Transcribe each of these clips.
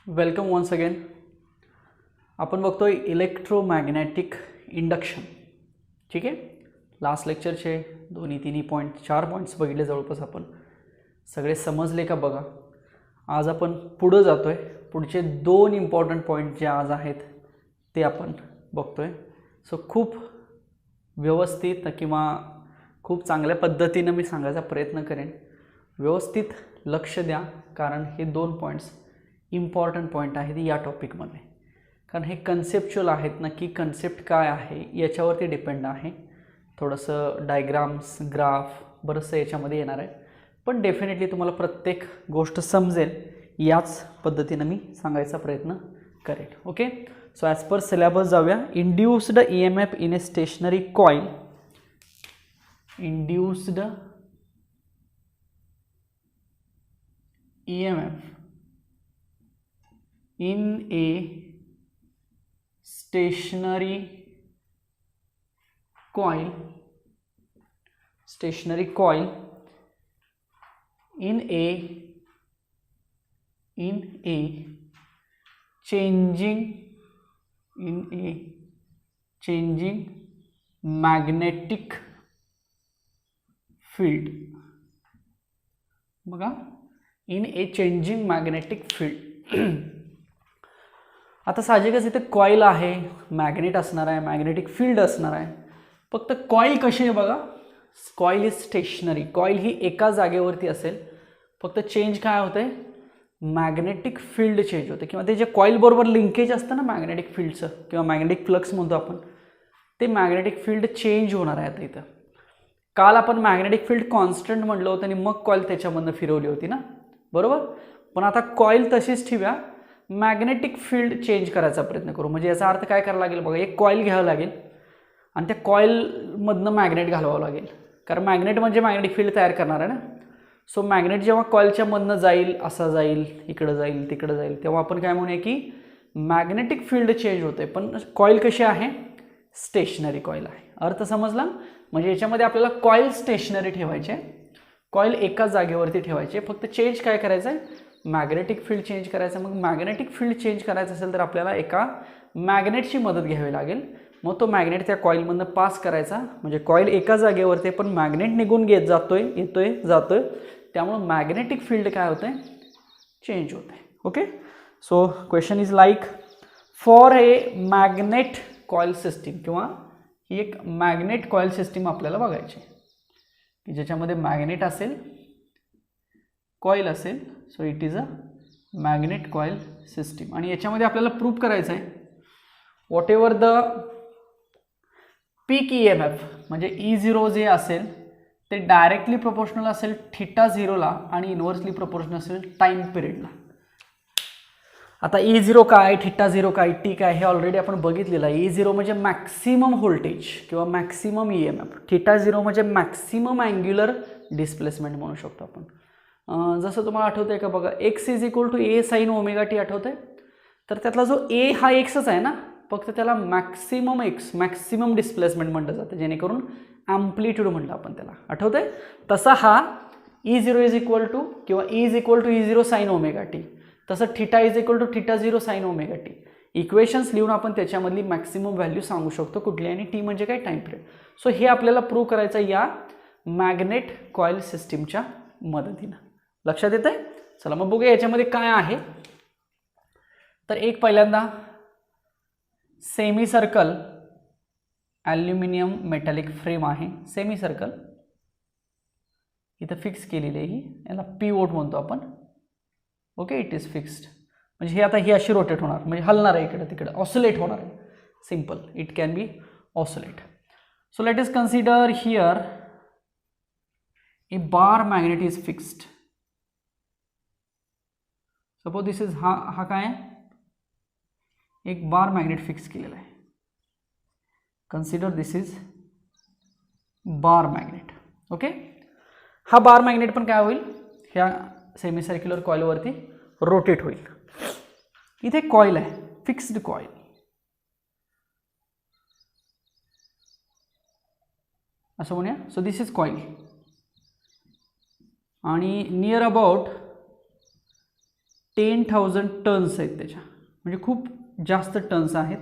Welcome once again. आपण बघतोय electromagnetic induction. ठीक आहे. लास्ट लेक्चरचे 2-3 पॉईंट 4 पॉईंट्स बघितले जवळपास. आपण सगळे समजले का बघा. आज आपण पुढे जातोय. पुढचे 2 इम्पॉर्टंट पॉईंट जे आज आहेत ते आपण बघतोय. सो खूप व्यवस्थित किंवा खूप चांगल्या पद्धतीने मी सांगायचा प्रयत्न करेन. व्यवस्थित लक्ष द्या, कारण हे 2 पॉईंट्स इम्पॉर्टंट पॉईंट आहेत या टॉपिकमध्ये. कारण हे कन्सेप्च्युअल आहेत. नक्की कन्सेप्ट काय आहे याच्यावरती डिपेंड आहे. थोडंसं डायग्राम्स, ग्राफ बरंचसं याच्यामध्ये येणार आहे, पण डेफिनेटली तुम्हाला प्रत्येक गोष्ट समजेल याच पद्धतीनं मी सांगायचा प्रयत्न करेन. Okay. So as per syllabus जाऊया. Induced EMF in a stationary coil. Induced EMF in a stationary coil in a changing magnetic field. बघा, in a changing magnetic field. आता साहजिकच इथे कॉईल आहे, मॅग्नेट असणार आहे, मॅग्नेटिक फील्ड असणार आहे. फक्त कॉईल कशी आहे बघा. Coil is stationary. कॉईल ही एका जागेवरती असेल. फक्त चेंज काय होते, मॅग्नेटिक फील्ड चेंज होते, किंवा ते जे कॉईल बरोबर लिंकेज असतं ना मॅग्नेटिक फील्डचं, किंवा मॅग्नेटिक फ्लक्स म्हणतो आपण, ते मॅग्नेटिक फील्ड चेंज होणार आहे. आता इथं काल आपण मॅग्नेटिक फील्ड कॉन्स्टंट म्हटलं होतं आणि मग कॉईल त्याच्यामधनं फिरवली होती ना, बरोबर. पण आता कॉईल तशीच ठेवूया, मॅग्नेटिक फील्ड चेंज करायचा प्रयत्न करू. म्हणजे याचा अर्थ काय करायला लागेल बघा. एक कॉईल घ्यावं लागेल आणि त्या कॉईलमधनं मॅग्नेट घालवावं लागेल, कारण मॅग्नेट म्हणजे मॅग्नेटिक फील्ड तयार करणार आहे ना. सो मॅग्नेट जेव्हा कॉईलच्या मधनं जाईल, असा जाईल, इकडं जाईल, तिकडं जाईल, तेव्हा आपण काय म्हणूया की मॅग्नेटिक फील्ड चेंज होते. पण कॉईल कशी आहे, स्टेशनरी कॉईल आहे. अर्थ समजला. म्हणजे याच्यामध्ये आपल्याला कॉईल स्टेशनरी ठेवायचे, कॉईल एका जागेवरती ठेवायचे. फक्त चेंज काय करायचं आहे, मॅग्नेटिक फील्ड चेंज करायचं. मग मॅग्नेटिक फील्ड चेंज करायचं असेल तर आपल्याला एका मॅग्नेटची मदत घ्यावी लागेल. मग तो मॅग्नेट त्या कॉईलमधनं पास करायचा. म्हणजे कॉईल एका जागेवरती, पण मॅग्नेट निघून येतोय जातोय, त्यामुळे मॅग्नेटिक फील्ड काय होतंय, चेंज होते. Okay. So question is like, for a magnet coil system, किंवा ही एक मॅग्नेट कॉईल सिस्टीम आपल्याला बघायची की ज्याच्यामध्ये मॅग्नेट असेल, कॉईल असेल. So it is a magnet coil system. आणि याच्यामध्ये आपल्याला प्रूव्ह करायचं आहे what ever the peak EMF, म्हणजे E0 जे असेल ते डायरेक्टली प्रोपोर्शनल असेल θ0 ला आणि इनव्हर्सली प्रोपोर्शनल असेल टाइम पिरियडला. आता E0 काय, θ0 काय, टी काय, हे ऑलरेडी आपण बघितलेलं आहे. E0 म्हणजे मॅक्सिमम व्होल्टेज किंवा मॅक्सिमम EMF. θ0 म्हणजे मॅक्सिमम अँग्युलर डिस्प्लेसमेंट म्हणू शकतो आपण. जसं तुम्हाला आठवतं आहे का बघा, x is equal to A sin ωt आठवतं आहे. तर त्यातला जो A हा एक्सच आहे ना, फक्त त्याला मॅक्सिमम डिस्प्लेसमेंट म्हटलं जातं, जेणेकरून ॲम्प्लिट्यूड म्हटलं आपण त्याला. आठवतं आहे. तसा हा E0 इज इक्वल टू, किंवा E is equal to E0 sin ωt, तसं θ is equal to θ0 sin ωt. Equations लिहून आपण त्याच्यामधली मॅक्सिमम व्हॅल्यू सांगू शकतो कुठली, आणि टी म्हणजे काय, टाइम पिरियड. सो हे आपल्याला प्रूव्ह करायचं या मॅग्नेट कॉईल सिस्टीमच्या मदतीनं. लक्षात येत आहे. चला मग बघूया याच्यामध्ये काय आहे. तर एक पहिल्यांदा semi circle aluminium metallic frame आहे. सेमी सर्कल इथं फिक्स केलेली आहे. याला पिवोट म्हणतो आपण. ओके. It is fixed. म्हणजे हे आता ही अशी रोटेट होणार, म्हणजे हलणार आहे इकडे तिकडे, ऑसिलेट होणार आहे. Simple, it can be oscillate. So let is consider here A bar magnet is fixed. Suppose this is हा काय आहे, एक बार मॅग्नेट फिक्स केलेला आहे. Consider this is bar magnet. Okay. हा बार मॅग्नेट पण काय होईल, ह्या सेमी सर्क्युलर कॉईलवरती रोटेट होईल. इथे कॉईल आहे, फिक्स्ड कॉईल. असं म्हणूया. सो दिस इज कॉईल आणि नियर अबाउट 10,000 टन्स आहेत त्याच्या, म्हणजे खूप जास्त टन्स आहेत.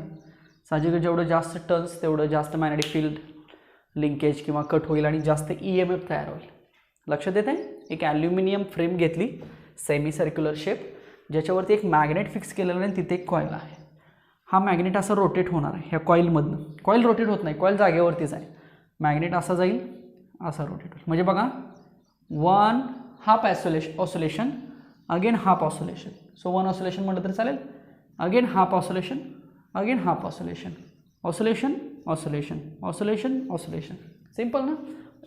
साहजिकच जेवढं जास्त टन्स तेवढं जास्त मॅग्नेटिक फील्ड लिंकेज किंवा कट होईल आणि जास्त EMF तयार होईल. लक्षात येत आहे. एक ॲल्युमिनियम फ्रेम घेतली सेमी सर्क्युलर शेप, ज्याच्यावरती एक मॅग्नेट फिक्स केलेलं आहे, तिथे एक कॉईल आहे. हा मॅग्नेट असा रोटेट होणार आहे ह्या कॉईलमधनं. कॉईल रोटेट होत नाही, कॉईल जागेवरतीच आहे. मॅग्नेट असा जाईल, असा रोटेट होईल. म्हणजे बघा, 1 half oscillation, again half oscillation. So 1 oscillation म्हटलं तरी चालेल. Again half oscillation, again half oscillation, oscillation oscillation, oscillation oscillation. Simple ना.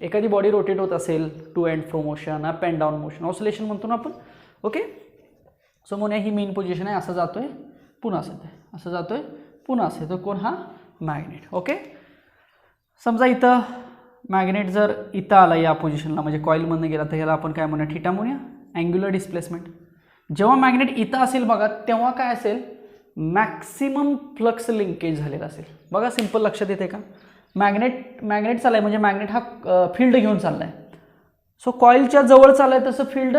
एखादी बॉडी रोटेट होत असेल, to and fro motion, up and down motion, oscillation म्हणतो ना आपण. ओके. सो म्हणूया ही मेन पोझिशन आहे. असं जातोय, पुन्हा असं येतोय, असं जातोय, पुन्हा असं येतो. कोण? हा मॅग्नेट. ओके. समजा इथं मॅग्नेट जर इथं आला या पोझिशनला, म्हणजे कॉईलमधनं गेला, तर ह्याला आपण काय म्हणूया? थीटा म्हणूया. Angular displacement. जेव्हा मॅग्नेट इथं असेल बघा, तेव्हा काय असेल? मॅक्सिमम फ्लक्स लिंकेज झालेला असेल. बघा, सिम्पल लक्षात येते का? मॅग्नेट चाललाय म्हणजे मॅग्नेट हा फील्ड घेऊन चाललाय. सो कॉईलच्या जवळ चाललाय तसं फील्ड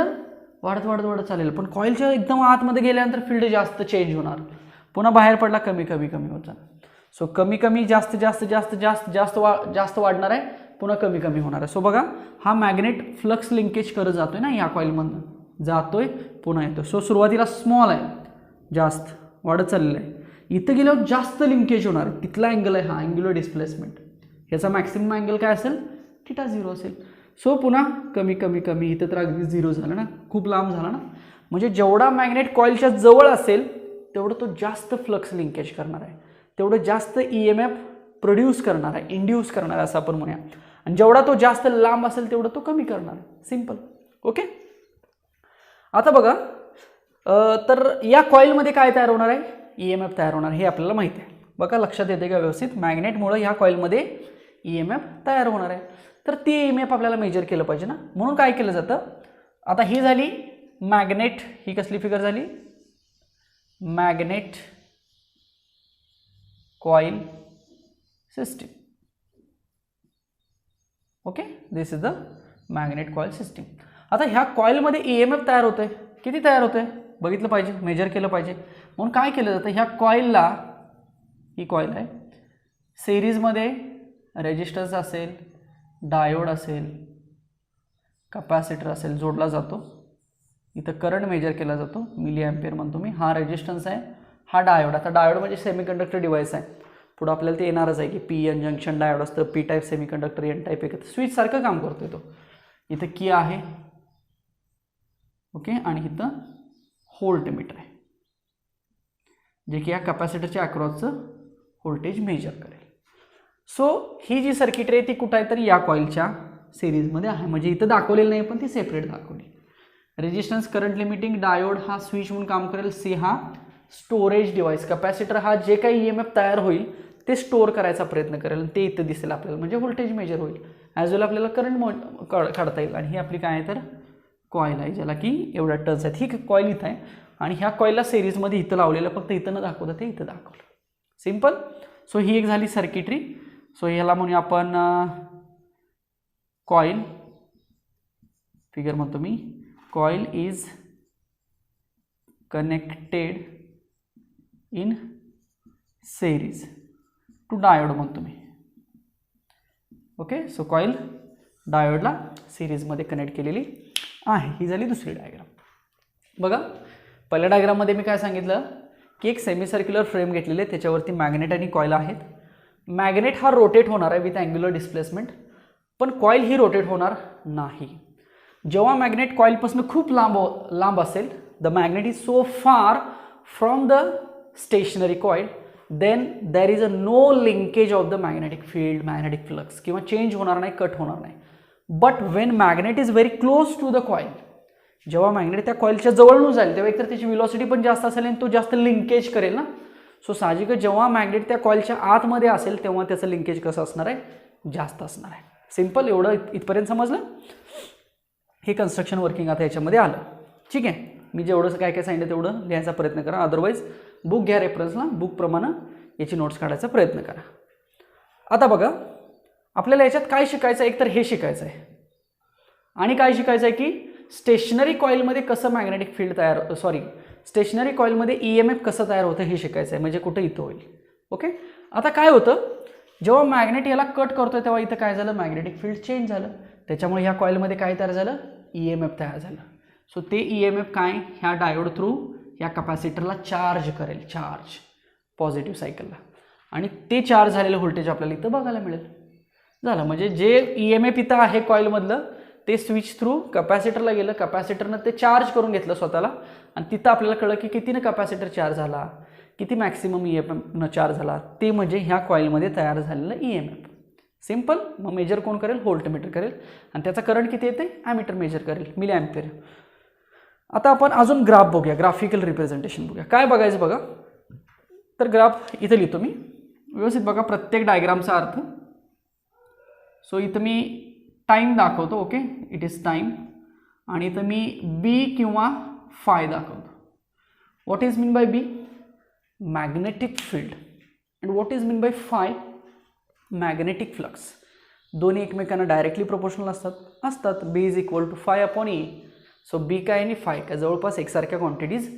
वाढत वाढत वाढत चालेल, पण कॉईलच्या एकदम आतमध्ये गेल्यानंतर फील्ड जास्त चेंज होणार. पुन्हा बाहेर पडला कमी कमी कमी होत जाणार. सो कमी कमी जास्त जास्त जास्त जास्त जास्त जास्त वाढणार आहे, पुन्हा कमी कमी होणार आहे. सो बघा, हा मॅग्नेट फ्लक्स लिंकेज करत जातोय ना, या कॉईलमधनं जातोय, पुन्हा येतोय. सो सुरुवातीला स्मॉल आहे, जास्त वाढत चाललेलं आहे. इथं गेल्यावर जास्त लिंकेज होणार. तिथला अँगल आहे हा अँग्युलर डिस्प्लेसमेंट. ह्याचा मॅक्सिमम अँगल काय असेल? थीटा 0 असेल. सो पुन्हा कमी कमी कमी, इथं तर अगदी 0 झालं ना, खूप लांब झाला ना. म्हणजे जेवढा मॅग्नेट कॉईलच्या जवळ असेल तेवढं तो जास्त फ्लक्स लिंकेज करणार आहे, तेवढं जास्त EMF प्रोड्यूस करणार आहे, इंड्यूस करणार आहे असं आपण म्हणूया. आणि जेवढा तो जास्त लांब असेल तेवढं तो कमी करणार आहे. सिम्पल. ओके. आता बघा, तर या कॉईलमध्ये काय तयार होणार आहे? EMF तयार होणार, हे आपल्याला माहिती आहे. बघा, लक्षात येते का व्यवस्थित? मॅग्नेटमुळे ह्या कॉईलमध्ये EMF तयार होणार आहे. तर ती EMF आपल्याला मेजर केलं पाहिजे ना. म्हणून काय केलं जातं? आता ही झाली मॅग्नेट. ही कसली फिगर झाली? Magnet coil system. Okay, this is the magnet coil system. आता ह्या कॉईलमध्ये EMF तयार होतोय. किती तयार होतोय? बघितलं पाहिजे, मेजर केलं पाहिजे. म्हणून काय केलं जातं? ह्या कॉईलला, ही कॉईल आहे, सिरीजमध्ये रेजिस्टन्स असेल, डायोड असेल, कॅपॅसिटर असेल, जोडला जातो. इथं करंट मेजर केला जातो, मिली एम्पियर म्हणतो मी. हा रेजिस्टन्स आहे, हा डायोड. आता डायोड म्हणजे सेमीकंडक्टर डिव्हाइस आहे. पुढं आपल्याला ते येणारच आहे की PN जंक्शन डायोड असतं, P type semiconductor, N type एक स्विच सारखं काम करतोय तो. इथं की आहे. ओके. आणि इथं व्होल्ट मीटर आहे, जे की या कॅपॅसिटरच्या अक्रॉसचं व्होल्टेज मेजर करेल. सो ही जी सर्किटरी आहे ती कुठं आहे? तर या कॉईलच्या सिरीजमध्ये आहे. म्हणजे इथं दाखवलेलं नाही, पण ती सेपरेट दाखवली. रेजिस्टन्स, करंट लिमिटिंग, डायोड हा स्विच म्हणून काम करेल. C हा स्टोरेज डिव्हाइस, कॅपॅसिटर हा जे काही EMF तयार होईल ते स्टोअर करायचा प्रयत्न करेल, ते इथं दिसेल आपल्याला, म्हणजे व्होल्टेज मेजर होईल. ॲज वेल आपल्याला करंट काढता येईल. आणि ही आपली काय आहे? तर कॉईल आहे, ज्याला की एवढ्या टर्न्स आहेत. ही कॉईल इथं आहे आणि ह्या कॉईलला सिरीजमध्ये इथं लावलेलं, फक्त इथं न दाखवतं ते इथं दाखवलं. सिम्पल. सो ही एक झाली सर्किटरी. सो ह्याला म्हणूया आपण कॉईल फिगर म्हणतो मी. Coil is connected in series to diode म्हणतो मी. ओके. सो कॉईल डायोडला सिरीजमध्ये कनेक्ट केलेली आहे. ही झाली दुसरी डायग्राम. बघा, पहिल्या डायग्राममध्ये मी काय सांगितलं की एक सेमी सर्क्युलर फ्रेम घेतलेली आहे, त्याच्यावरती मॅग्नेट आणि कॉईल आहेत. मॅग्नेट हा रोटेट होणार आहे विथ अँग्युलर डिस्प्लेसमेंट, पण कॉईल ही रोटेट होणार नाही. जेव्हा मॅग्नेट कॉईलपासून खूप लांब असेल, the magnet is so far from the stationary coil, then there is a no linkage of the magnetic field, magnetic flux, किंवा चेंज होणार नाही, कट होणार नाही. But when magnet is very close to the coil, जेव्हा magnet त्या कॉईलच्या जवळून जाईल तेव्हा एकतर त्याची व्हेलॉसिटी पण जास्त असेल आणि तो जास्त लिंकेज करेल ना. सो साहजिकच जेव्हा मॅग्नेट त्या कॉईलच्या आतमध्ये असेल तेव्हा त्याचं लिंकेज कसं असणार आहे? जास्त असणार आहे. सिम्पल. एवढं इथपर्यंत समजलं? हे कन्स्ट्रक्शन वर्किंग आता याच्यामध्ये आलं. ठीक आहे. मी जेवढं काय काय सांगितलं तेवढं लिहायचा प्रयत्न करा. अदरवाईज बुक घ्या रेफरन्सला, बुकप्रमाणे याची नोट्स काढायचा प्रयत्न करा. आता बघा, आपल्याला याच्यात काय शिकायचं आहे? एकतर हे शिकायचं आहे आणि काय शिकायचं आहे की स्टेशनरी कॉईलमध्ये कसं मॅग्नेटिक फील्ड स्टेशनरी कॉईलमध्ये EMF कसं तयार होतं हे शिकायचं आहे, म्हणजे कुठे इथं होईल. ओके. आता काय होतं, जेव्हा मॅग्नेट याला कट करतोय तेव्हा इथं काय झालं, मॅग्नेटिक फील्ड चेंज झालं, त्याच्यामुळे ह्या कॉईलमध्ये काय तयार झालं, EMF तयार झालं. सो ते EMF काय, ह्या डायोड थ्रू या कॅपॅसिटरला चार्ज करेल, चार्ज पॉझिटिव्ह सायकलला, आणि ते चार्ज झालेलं व्होल्टेज आपल्याला इथं बघायला मिळेल. झालं, म्हणजे जे EMF इथं आहे कॉईलमधलं ते स्विच थ्रू कॅपॅसिटरला गेलं, कॅपॅसिटरनं ते चार्ज करून घेतलं स्वतःला, आणि तिथं आपल्याला कळलं की कितीनं कॅपॅसिटर चार्ज झाला, किती मॅक्सिमम EMFनं चार्ज झाला, ते म्हणजे ह्या कॉईलमध्ये तयार झालेलं EMF. सिम्पल. मग मेजर कोण करेल, व्होल्टमीटर करेल, आणि त्याचा करंट किती येते, ॲमीटर मेजर करेल, मिली ॲम्पियर. आता आपण अजून ग्राफ बघूया, ग्राफिकल रिप्रेझेंटेशन बघूया. काय बघायचं बघा, तर ग्राफ इथं लिहितो मी, व्यवस्थित बघा प्रत्येक डायग्रामचा अर्थ. सो इथं मी टाईम दाखवतो. ओके, इट इज टाईम, आणि इथं मी बी किंवा फाय दाखवतो. What is mean by B, magnetic field, and what is mean by phi, magnetic flux. दोन्ही एकमेकांना डायरेक्टली प्रोपोर्शनल असतात. B is equal to phi upon E. So B काय आणि फाय काय जवळपास एकसारख्या क्वांटिटीज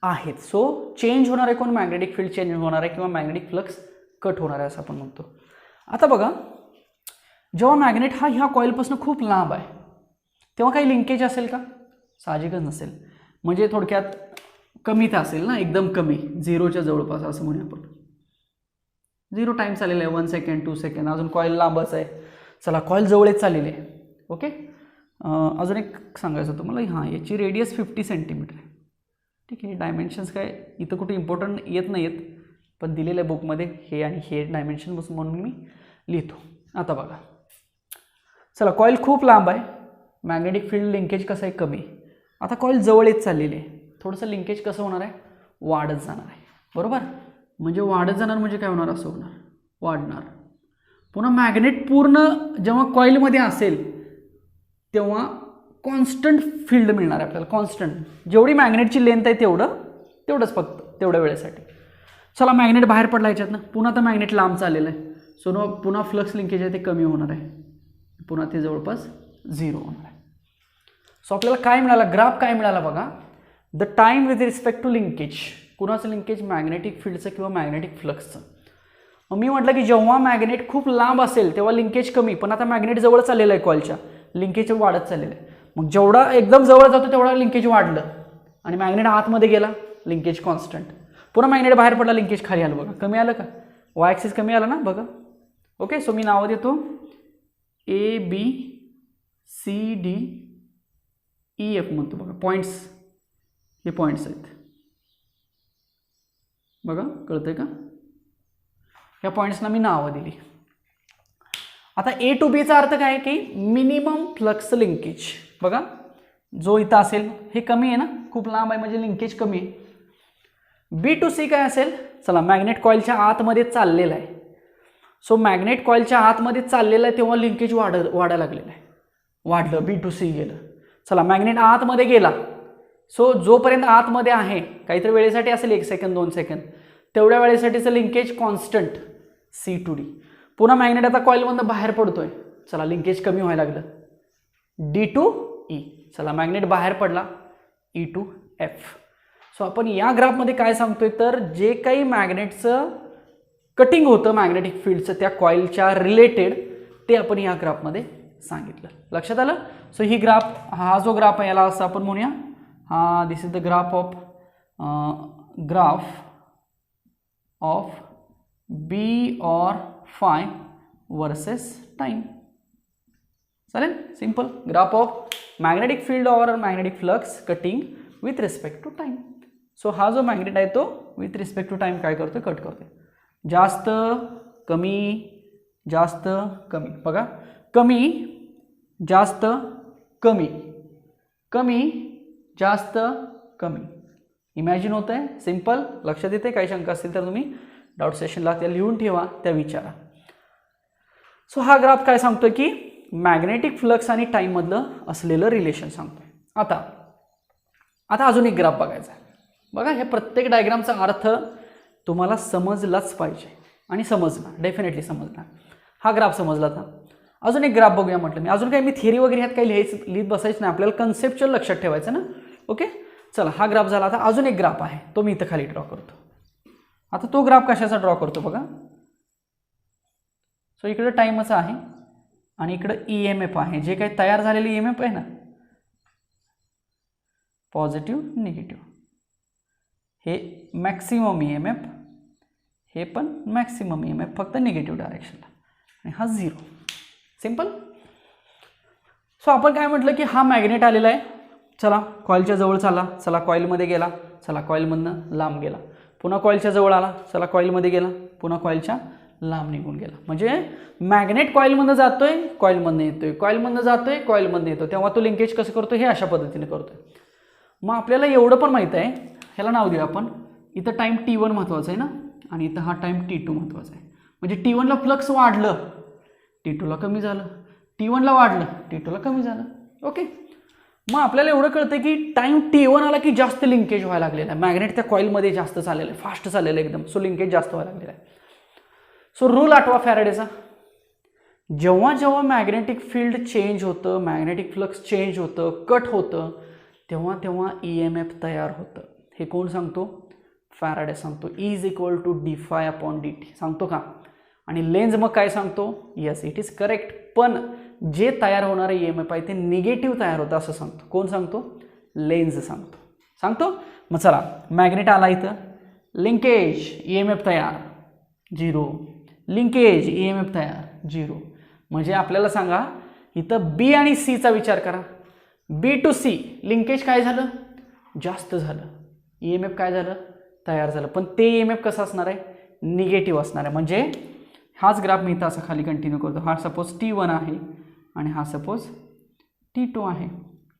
आहेत. सो चेंज होणार आहे कोण, मॅग्नेटिक फील्ड चेंज होणार आहे किंवा मॅग्नेटिक फ्लक्स कट होणार आहे असं आपण म्हणतो. आता बघा, जेव्हा मॅग्नेट हा ह्या कॉईलपासून खूप लांब आहे तेव्हा काही लिंकेज असेल का, साहजिकच नसेल. म्हणजे थोडक्यात कमी तर असेल ना, एकदम कमी, 0च्या जवळपास असं म्हणूया आपण. 0 टाईम चाललेला आहे, 1 सेकंड 2 सेकंड, अजून कॉईल लांबच आहे. चला, कॉईल जवळच चाललेली आहे. ओके. अजून एक सांगायचं होतं मला, हां, याची रेडियस 50 सेंटीमीटर आहे. ठीक आहे. डायमेन्शन्स काय इथं कुठे इम्पॉर्टंट येत नाही आहेत, पण दिलेल्या बुकमध्ये हे आणि हे डायमेन्शन म्हणून मी लिहितो. आता बघा, चला, कॉईल खूप लांब आहे, मॅग्नेटिक फील्ड लिंकेज कसं आहे, कमी. आता कॉईल जवळ येत चाललेली आहे, थोडंसं लिंकेज कसं होणार आहे, वाढत जाणार आहे. बरोबर. म्हणजे वाढत जाणार म्हणजे काय होणार, असं होणार, वाढणार. पुन्हा मॅग्नेट पूर्ण जेव्हा कॉईलमध्ये असेल तेव्हा कॉन्स्टंट फील्ड मिळणार आहे आपल्याला, कॉन्स्टंट. जेवढी मॅग्नेटची लेंथ आहे तेवढंच फक्त तेवढ्या वेळेसाठी. चला, मॅग्नेट बाहेर पडला ह्याच्यातनं, पुन्हा तर मॅग्नेट लांब चाललेलं आहे. सो पुन्हा फ्लक्स लिंकेज आहे ते कमी होणार आहे, पुन्हा ते जवळपास 0 होणार आहे. सो आपल्याला काय मिळाला, ग्राफ काय मिळाला बघा, the time with respect to linkage. कुणाचं लिंकेज, मॅग्नेटिक फील्डचं किंवा मॅग्नेटिक फ्लक्सचं. मग मी म्हटलं की जेव्हा मॅग्नेट खूप लांब असेल तेव्हा लिंकेज कमी, पण आता मॅग्नेट जवळ चाललेलं आहे कॉईलच्या, लिंकेज वाढत चाललेलं आहे. मग जेवढा एकदम जवळ जातो तेवढा लिंकेज वाढलं, आणि मॅग्नेट आतमध्ये गेला, लिंकेज कॉन्स्टंट. पुन्हा मॅग्नेट बाहेर पडला, लिंकेज खाली आलं, बघा कमी आलं का, वाय ॲक्सिस कमी आलं ना, बघा. ओके. सो मी नावं देतो, ABCDEF म्हणतो, बघा पॉईंट्स, हे पॉईंट्स आहेत, बघा कळतंय का. या पॉईंट्सना मी नावं दिली. आता A to B चा अर्थ काय, की मिनिमम फ्लक्स लिंकेज. बघा, जो इथं असेल हे कमी आहे ना, खूप लांब आहे म्हणजे लिंकेज कमी आहे. B to C काय असेल, चला, मॅग्नेट कॉईलच्या आतमध्ये चाललेला आहे. सो मॅग्नेट कॉईलच्या आतमध्ये चाललेलं आहे तेव्हा लिंकेज वाढायला लागलेलं आहे, वाढलं, B to C गेलं. चला, मॅग्नेट आतमध्ये गेला. सो जोपर्यंत आतमध्ये आहे, काहीतरी वेळेसाठी असेल, 1 सेकंद 2 सेकंद, तेवढ्या वेळेसाठीचं linkage constant, C to D. पुन्हा मॅग्नेट आता कॉईलमधून बाहेर पडतोय, चला, लिंकेज कमी व्हायला लागलं, D to E. चला, मॅग्नेट बाहेर पडला, E to F. सो आपण या ग्राफमध्ये काय सांगतोय, तर जे काही मॅग्नेटचं कटिंग होतं मॅग्नेटिक फील्डचं त्या कॉईलच्या रिलेटेड, ते आपण या ग्राफमध्ये सांगितलं. लक्षात आलं. सो ही ग्राफ, हा जो ग्राफ आहे याला असं आपण म्हणूया, हा, this is the graph of B or phi versus time. चालेल, simple. Graph of magnetic field or magnetic flux cutting with respect to time. So हा जो मॅग्नेट आहे तो विथ रिस्पेक्ट टू टाइम काय करतोय, कट करतोय. जास्त कमी, जास्त कमी, बघा, कमी जास्त कमी, कमी जास्त कमी. इमॅजिन होत आहे, सिंपल. लक्षात येते. काही शंका असतील तर तुम्ही डाऊट सेशनला त्या लिहून ठेवा, त्या विचारा. सो हा ग्राफ काय सांगतोय, की मॅग्नेटिक फ्लक्स आणि टाईममधलं असलेलं रिलेशन सांगतोय. आता अजून एक ग्राफ बघायचा आहे. बघा, हे प्रत्येक डायग्रामचा अर्थ तुम्हाला समजलाच पाहिजे, आणि समजणार, डेफिनेटली समजणार. हा ग्राफ समजला था. अजून एक ग्राफ बघूया म्हटलं मी. अजून काही मी थिअरी वगैरे ह्यात काही लिहित बसायचं नाही, आपल्याला कन्सेप्च्युअल लक्षात ठेवायचं ना. ओके. चला हा ग्राफ झाला. आता अजून एक ग्राफ आहे, तो मी इथं खाली ड्रॉ करतो. आता तो ग्राफ कशाचा ड्रॉ करतो बघा. सो इकडं टाईमच आहे आणि इकडं EMF आहे, जे काही तयार झालेले EMF आहे ना, पॉझिटिव्ह निगेटिव्ह, हे मॅक्सिमम EMF, हे पण मॅक्सिमम EMF, फक्त निगेटिव्ह डायरेक्शनला, आणि हा 0. सिंपल. सो आपण काय म्हटलं की हा मॅग्नेट आलेला आहे, चला कॉईलच्या जवळ चालला, चला कॉईलमध्ये गेला, चला कॉईलमधनं लांब गेला, पुन्हा कॉईलच्या जवळ आला, चला कॉईलमध्ये गेला, पुन्हा कॉईलच्या लांब निघून गेला. म्हणजे मॅग्नेट कॉईलमधनं जातोय, कॉईलमधनं येतोय, कॉईलमधनं जातोय, कॉईलमधनं येतो. तेव्हा तो लिंकेज कसं करतो, हे अशा पद्धतीने करतोय. मग आपल्याला एवढं पण माहीत आहे, ह्याला नाव देऊया आपण. इथं टाईम T1 महत्त्वाचा आहे ना, आणि इथं हा टाईम T2 महत्त्वाचा आहे. म्हणजे T1ला फ्लक्स वाढलं, T2ला कमी झालं, T1ला वाढलं, T2ला कमी झालं. ओके. मग आपल्याला एवढं कळतं की टाईम T1 आला की जास्त लिंकेज व्हायला लागलेला आहे, मॅग्नेट त्या कॉईलमध्ये जास्त चाललेलं आहे, फास्ट चाललेलं आहे एकदम. सो लिंकेज जास्त व्हायला लागलेलं आहे. सो रूल आठवा फॅरेडेचा. जेव्हा जेव्हा मॅग्नेटिक फील्ड चेंज होतं, मॅग्नेटिक फ्लक्स चेंज होतं, कट होतं, तेव्हा तेव्हा EMF तयार होतं. हे कोण सांगतो? फॅरेडे सांगतो. E=dφ/dt सांगतो का? आणि लेन्झ मग काय सांगतो? Yes, it is correct. पण जे तयार होणारे EMF आहे ते निगेटिव्ह तयार होतं असं सांगतो. कोण सांगतो? लेन्झ सांगतो. सांगतो. मग चला, मॅग्नेट आला इथं, लिंकेज EMF तयार 0, लिंकेज EMF तयार 0. म्हणजे आपल्याला सांगा, इथं B आणि C चा विचार करा. B to C लिंकेज काय झालं? जास्त झालं. EMF काय झालं? तयार झालं. पण ते EMF कसं असणार आहे? निगेटिव्ह असणार आहे. म्हणजे हाच ग्राफ मी इथं असं खाली कंटिन्यू करतो. हा सपोज T1 आहे आणि हा सपोज T2 आहे.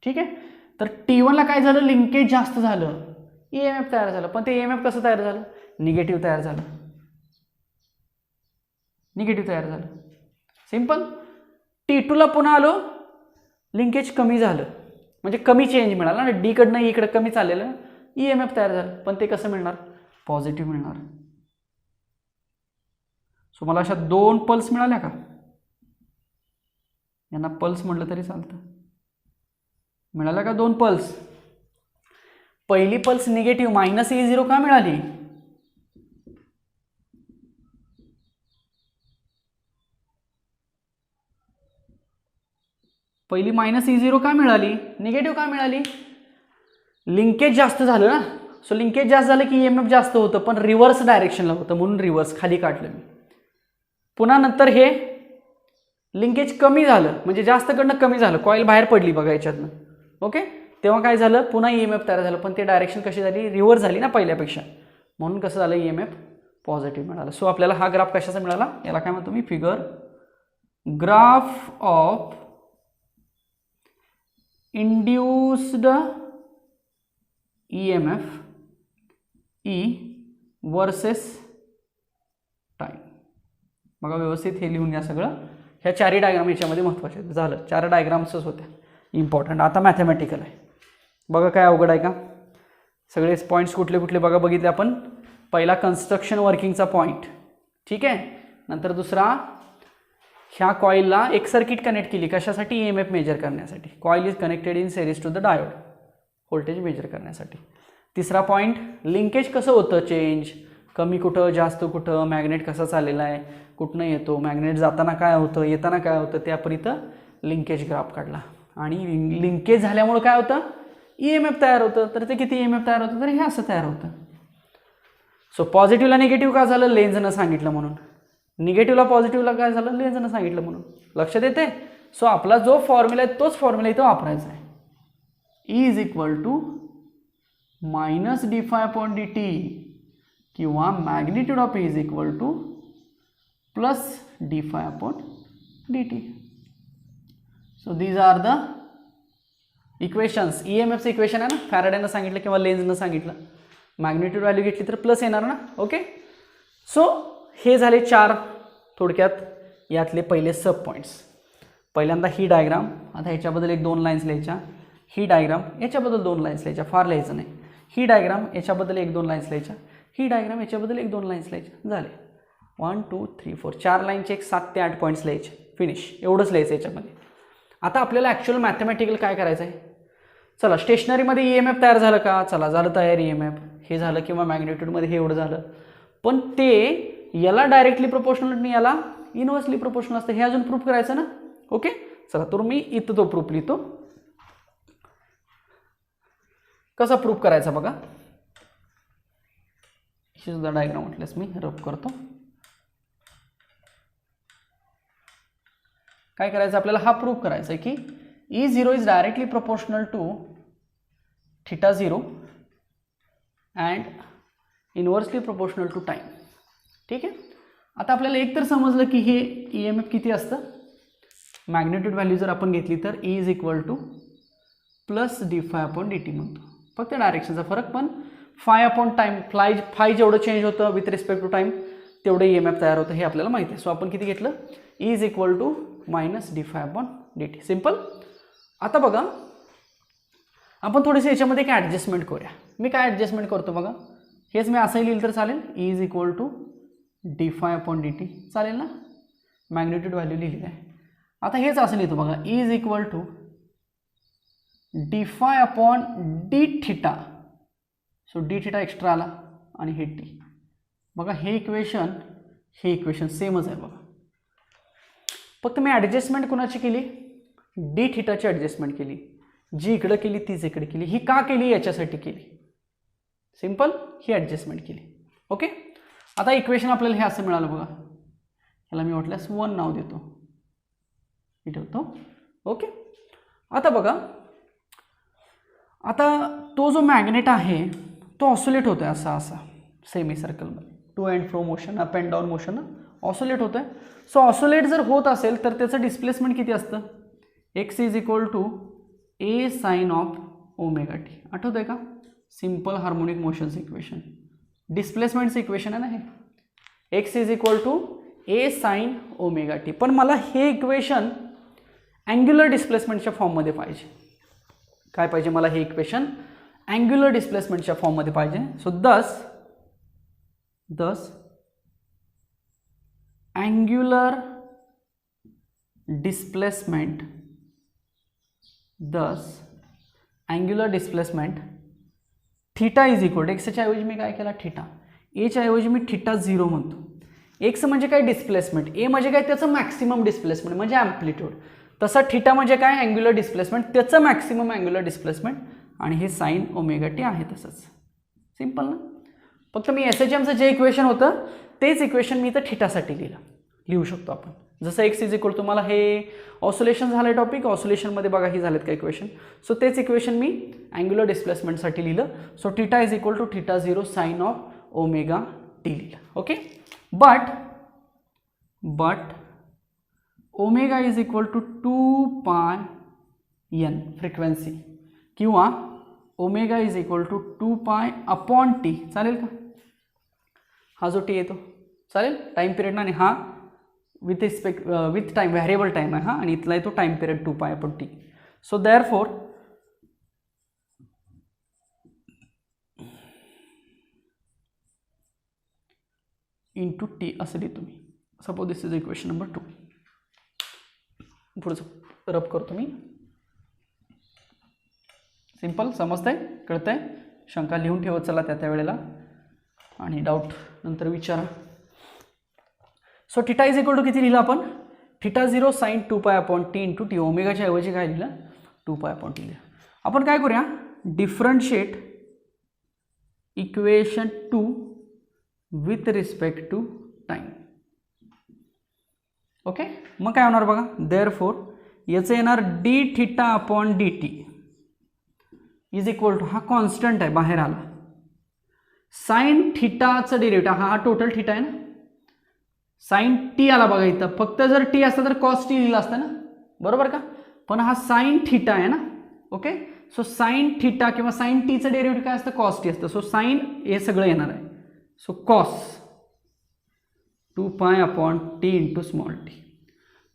ठीक आहे. तर T1ला काय झालं? लिंकेज जास्त झालं, EMF तयार झालं. पण ते EMF कसं तयार झालं? निगेटिव्ह तयार झालं, निगेटिव्ह तयार झालं. सिंपल. T2ला पुन्हा आलो, लिंकेज कमी झालं, म्हणजे कमी चेंज मिळाला ना, D कडनं इकडं कमी चाललेलं, EMF तयार झालं. पण ते कसं मिळणार? पॉझिटिव्ह मिळणार. सो मला अशा 2 पल्स मिळाल्या का? यांना पल्स म्हटलं तरी चालतं. मिळाल्या का 2 पल्स? पहिली पल्स निगेटिव्ह -E0 का मिळाली? पहिली -E0 का मिळाली? निगेटिव्ह का मिळाली? लिंकेज जास्त झालं ना. सो लिंकेज जास्त झालं की EMF जास्त होतं, पण रिव्हर्स डायरेक्शनला होतं, म्हणून रिव्हर्स खाली काढलं मी. पुन्हा नंतर हे लिंकेज कमी झालं, म्हणजे जास्त कडनं कमी झालं, कॉईल बाहेर पडली बघा याच्यातनं. ओके. तेव्हा काय झालं? पुन्हा EMF तयार झालं, पण ते डायरेक्शन कशी झाली? रिव्हर्स झाली ना पहिल्यापेक्षा, म्हणून कसं झालं? EMF पॉझिटिव्ह मिळालं. सो आपल्याला हा ग्राफ कशाचा मिळाला? याला काय म्हणतो मी? Figure graph of induced EMF E versus time. बघा व्यवस्थित हे लिहून घ्या सगळं. ह्या 4 डायग्राम याच्यामध्ये महत्त्वाचे आहेत. झालं, 4 डायग्राम्सच होत्या इम्पॉर्टंट. आता मॅथमॅटिकल आहे. बघा काय अवघड आहे का? सगळे पॉईंट्स कुठले कुठले बघा बघितले आपण. पहिला कन्स्ट्रक्शन वर्किंगचा पॉईंट, ठीक आहे. नंतर दुसरा, ह्या कॉईलला एक सर्किट कनेक्ट केली कशासाठी? EMF मेजर करण्यासाठी. Coil is connected in series to the diode, voltage measure करण्यासाठी. तिसरा पॉईंट, लिंकेज कसं होतं चेंज, कमी कुठं जास्त कुठं, मॅग्नेट कसा चाललेला आहे, कुठनं येतो, मॅग्नेट जाताना काय होतं, येताना काय होतं, ते आपण इथं लिंकेज ग्राफ काढला. आणि लिंकेज झाल्यामुळं काय होतं? EMF तयार होतं. तर ते किती EMF तयार होतं? तर हे असं तयार होतं. सो पॉझिटिव्हला निगेटिव्ह का झालं? लेन्झनं सांगितलं म्हणून. निगेटिव्हला पॉझिटिव्हला काय झालं? लेन्झनं सांगितलं म्हणून. लक्षात येते? सो आपला जो फॉर्म्युला आहे तोच फॉर्म्युला इथं वापरायचा आहे. E=-dφ/dt किंवा magnitude of E=+dφ/dt. So these are the equations. EMFचं इक्वेशन आहे ना, फॅरेडेनं सांगितलं किंवा लेन्झनं सांगितलं. मॅग्निट्यूड व्हॅल्यू घेतली तर प्लस येणार ना. ओके. सो हे झाले 4 थोडक्यात यातले पहिले सब पॉईंट्स. पहिल्यांदा ही डायग्राम, आता ह्याच्याबद्दल 1-2 लाईन्स लिहायच्या. ही डायग्राम, याच्याबद्दल 2 लाईन्स लिहायच्या, फार लिहायचं नाही. ही डायग्राम, याच्याबद्दल 1-2 लाईन्स लिहायच्या. ही डायग्राम, याच्याबद्दल 1-2 लाईन्स लिहायच्या. झाले 1 2 3 4 4 लाईनचे 7 ते 8 पॉईंट्स लिहायचे. फिनिश. एवढंच लिहायचं याच्यामध्ये. आता आपल्याला ॲक्च्युअल मॅथमॅटिकल काय करायचं आहे? चला स्टेशनरीमध्ये ई एम एफ तयार झालं का, चला झालं तयार ई एम एफ, हे झालं, किंवा मॅग्नेट्यूडमध्ये हे एवढं झालं, पण ते याला डायरेक्टली प्रोपोर्शनल आणि याला इनव्हर्सली प्रोपोर्शनल असतं, हे अजून प्रूफ करायचं ना. ओके, चला तर मी इथं तो प्रूफ लिहितो. कसा प्रूफ करायचा बघा, ही सुद्धा डायग्राम म्हटल्यास मी रफ करतो. काय करायचं आपल्याला, हा प्रूफ करायचा आहे की E0 is directly proportional to θ0 and inversely proportional to time. ठीक आहे, आता आपल्याला एक तर समजलं की हे ई एम एफ किती असतं, मॅग्नेट्यूड व्हॅल्यू जर आपण घेतली तर E is equal two plus d∅/dt म्हणतो, फक्त डायरेक्शनचा फरक, पण φ/टाइम, फाय जेवढं चेंज होतं विथ रिस्पेक्ट टू टाइम तेवढं ई एम एफ तयार होतं, हे आपल्याला माहिती आहे. सो आपण किती घेतलं, E is equal to minus d∅/dt. Simple. आता बघा आपण थोडेसे याच्यामध्ये काय ॲडजस्टमेंट करूया. मी काय ॲडजस्टमेंट करतो बघा, हेच मी असंही लिहिलं तर चालेल, E is equal to d∅/dt चालेल ना, मॅग्नेट्यूड व्हॅल्यू लिहिली आहे. आता हेच असं लिहितो बघा, E is equal to d∅/dθ. So dθ extra आला आणि हे t. बघा हे इक्वेशन सेमच आहे बघा, फक्त मी ॲडजस्टमेंट कोणाची केली, dθ ची ॲडजस्टमेंट केली, जी इकडं केली तीच इकडे केली. ही का केली, याच्यासाठी केली, सिम्पल, ही ॲडजस्टमेंट केली. ओके, आता इक्वेशन आपल्याला हे असं मिळालं बघा, ह्याला मी वाटल्यास 1 नाव देतो, मी ठेवतो. ओके, आता बघा, आता तो जो मॅग्नेट आहे तो ऑसोलेट होतोय असा सेमी सर्कलमध्ये, to and fro motion, up and down motion oscillate होतोय. सो ऑसोलेट जर होत असेल तर त्याचं डिस्प्लेसमेंट किती असतं, x is equal to a sine of omega T. आठवत आहे का, सिम्पल हार्मोनिक मोशनचं इक्वेशन, डिस्प्लेसमेंटचं इक्वेशन आहे ना हे, x is equal to a sine omega T. पण मला हे इक्वेशन अँग्युलर डिस्प्लेसमेंटच्या फॉर्ममध्ये पाहिजे. काय पाहिजे मला, हे इक्वेशन अँग्युलर डिस्प्लेसमेंटच्या फॉर्ममध्ये पाहिजे. So this angular displacement, theta is equal to, एक्सच्या ऐवजी मी काय केला थीटा, एच्या ऐवजी मी θ0 म्हणतो. एक्स म्हणजे काय डिस्प्लेसमेंट, ए म्हणजे काय त्याचं मॅक्सिमम डिस्प्लेसमेंट म्हणजे ॲम्प्लिट्यूड, तसा थीटा म्हणजे काय अँग्युलर डिस्प्लेसमेंट, त्याचं मॅक्सिमम अँग्युलर डिस्प्लेसमेंट, आणि हे साइन ओमेगा टी आहे तसंच. सिम्पल ना, फक्त मी SHMचं जे इक्वेशन होतं तेच इक्वेशन मी इथं थीटासाठी लिहू शकतो आपण. जसं एक्स इज इक्वल टू, मला हे ऑसोलेशन झालं आहे टॉपिक, ऑसोलेशनमध्ये बघा ही झालेत का इक्वेशन, सो तेच इक्वेशन मी अँग्युलर डिस्प्लेसमेंटसाठी लिहिलं. So θ is equal to θ0 sine of omega T लिहिलं. Okay, but omega is equal to 2πn frequency, किंवा omega is equal to 2π/t. चालेल का, हा जो टी येतो चालेल, टाइम पिरियड ना, आणि हा विथ टाइम व्हॅरिएबल टाइम आहे हा, आणि इथला येतो time period 2π/t. So therefore into T असं लिहितो मी. Suppose this is equation number 2. पुढचं रब करतो मी. सिंपल, समजतंय, कळतंय, शंका लिहून ठेवत चला त्या वेळेला, आणि डाऊट नंतर विचारा. सो θ इज इक्वल टू किती लिहिलं आपण, θ0 साइन 2π/t इंटू टी. ओमेगाच्या ऐवजी काय लिहिलं, 2π/t लिहिलं. आपण काय करूया, differentiate equation 2 with respect to time. Okay, मग काय होणार बघा, देअरफॉर याचं येणार dθ/dt इज इक्वल टू, हा कॉन्स्टंट आहे बाहेर आला, साइन थीटाचं डेरिव्हेटिव्ह, हा टोटल थीटा आहे ना, साइन टी आला बघा इथं, फक्त जर टी असतं तर कॉस टी लिहिलं असतं ना, बरोबर का, पण हा साइन थीटा आहे ना. ओके, सो साइन थीटा किंवा साइन टीचं डेरिव्हेटिव्ह काय असतं, कॉस टी असतं. सो साइन हे सगळं येणार आहे, so cos 2π/t into small T.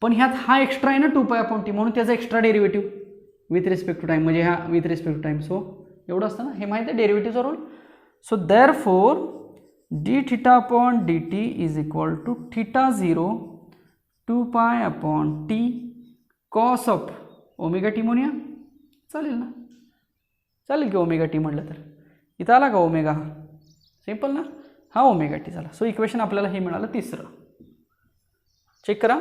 पण ह्यात हा एक्स्ट्रा आहे ना 2π/t, म्हणून त्याचा extra derivative with respect to time, म्हणजे ह्या with respect to time. So एवढं असतं ना, हे माहिती आहे डेरिव्हेटिव्हचा role. So therefore dθ/dt is equal to θ0 2π/t cos of omega T म्हणूया, चालेल ना. चालेल की ओमेगा टी म्हटलं तर. इथं आला का ओमेगा? सिंपल ना, हा ओमेगा टी झाला. सो इक्वेशन आपल्याला हे मिळालं तिसरं. चेक करा.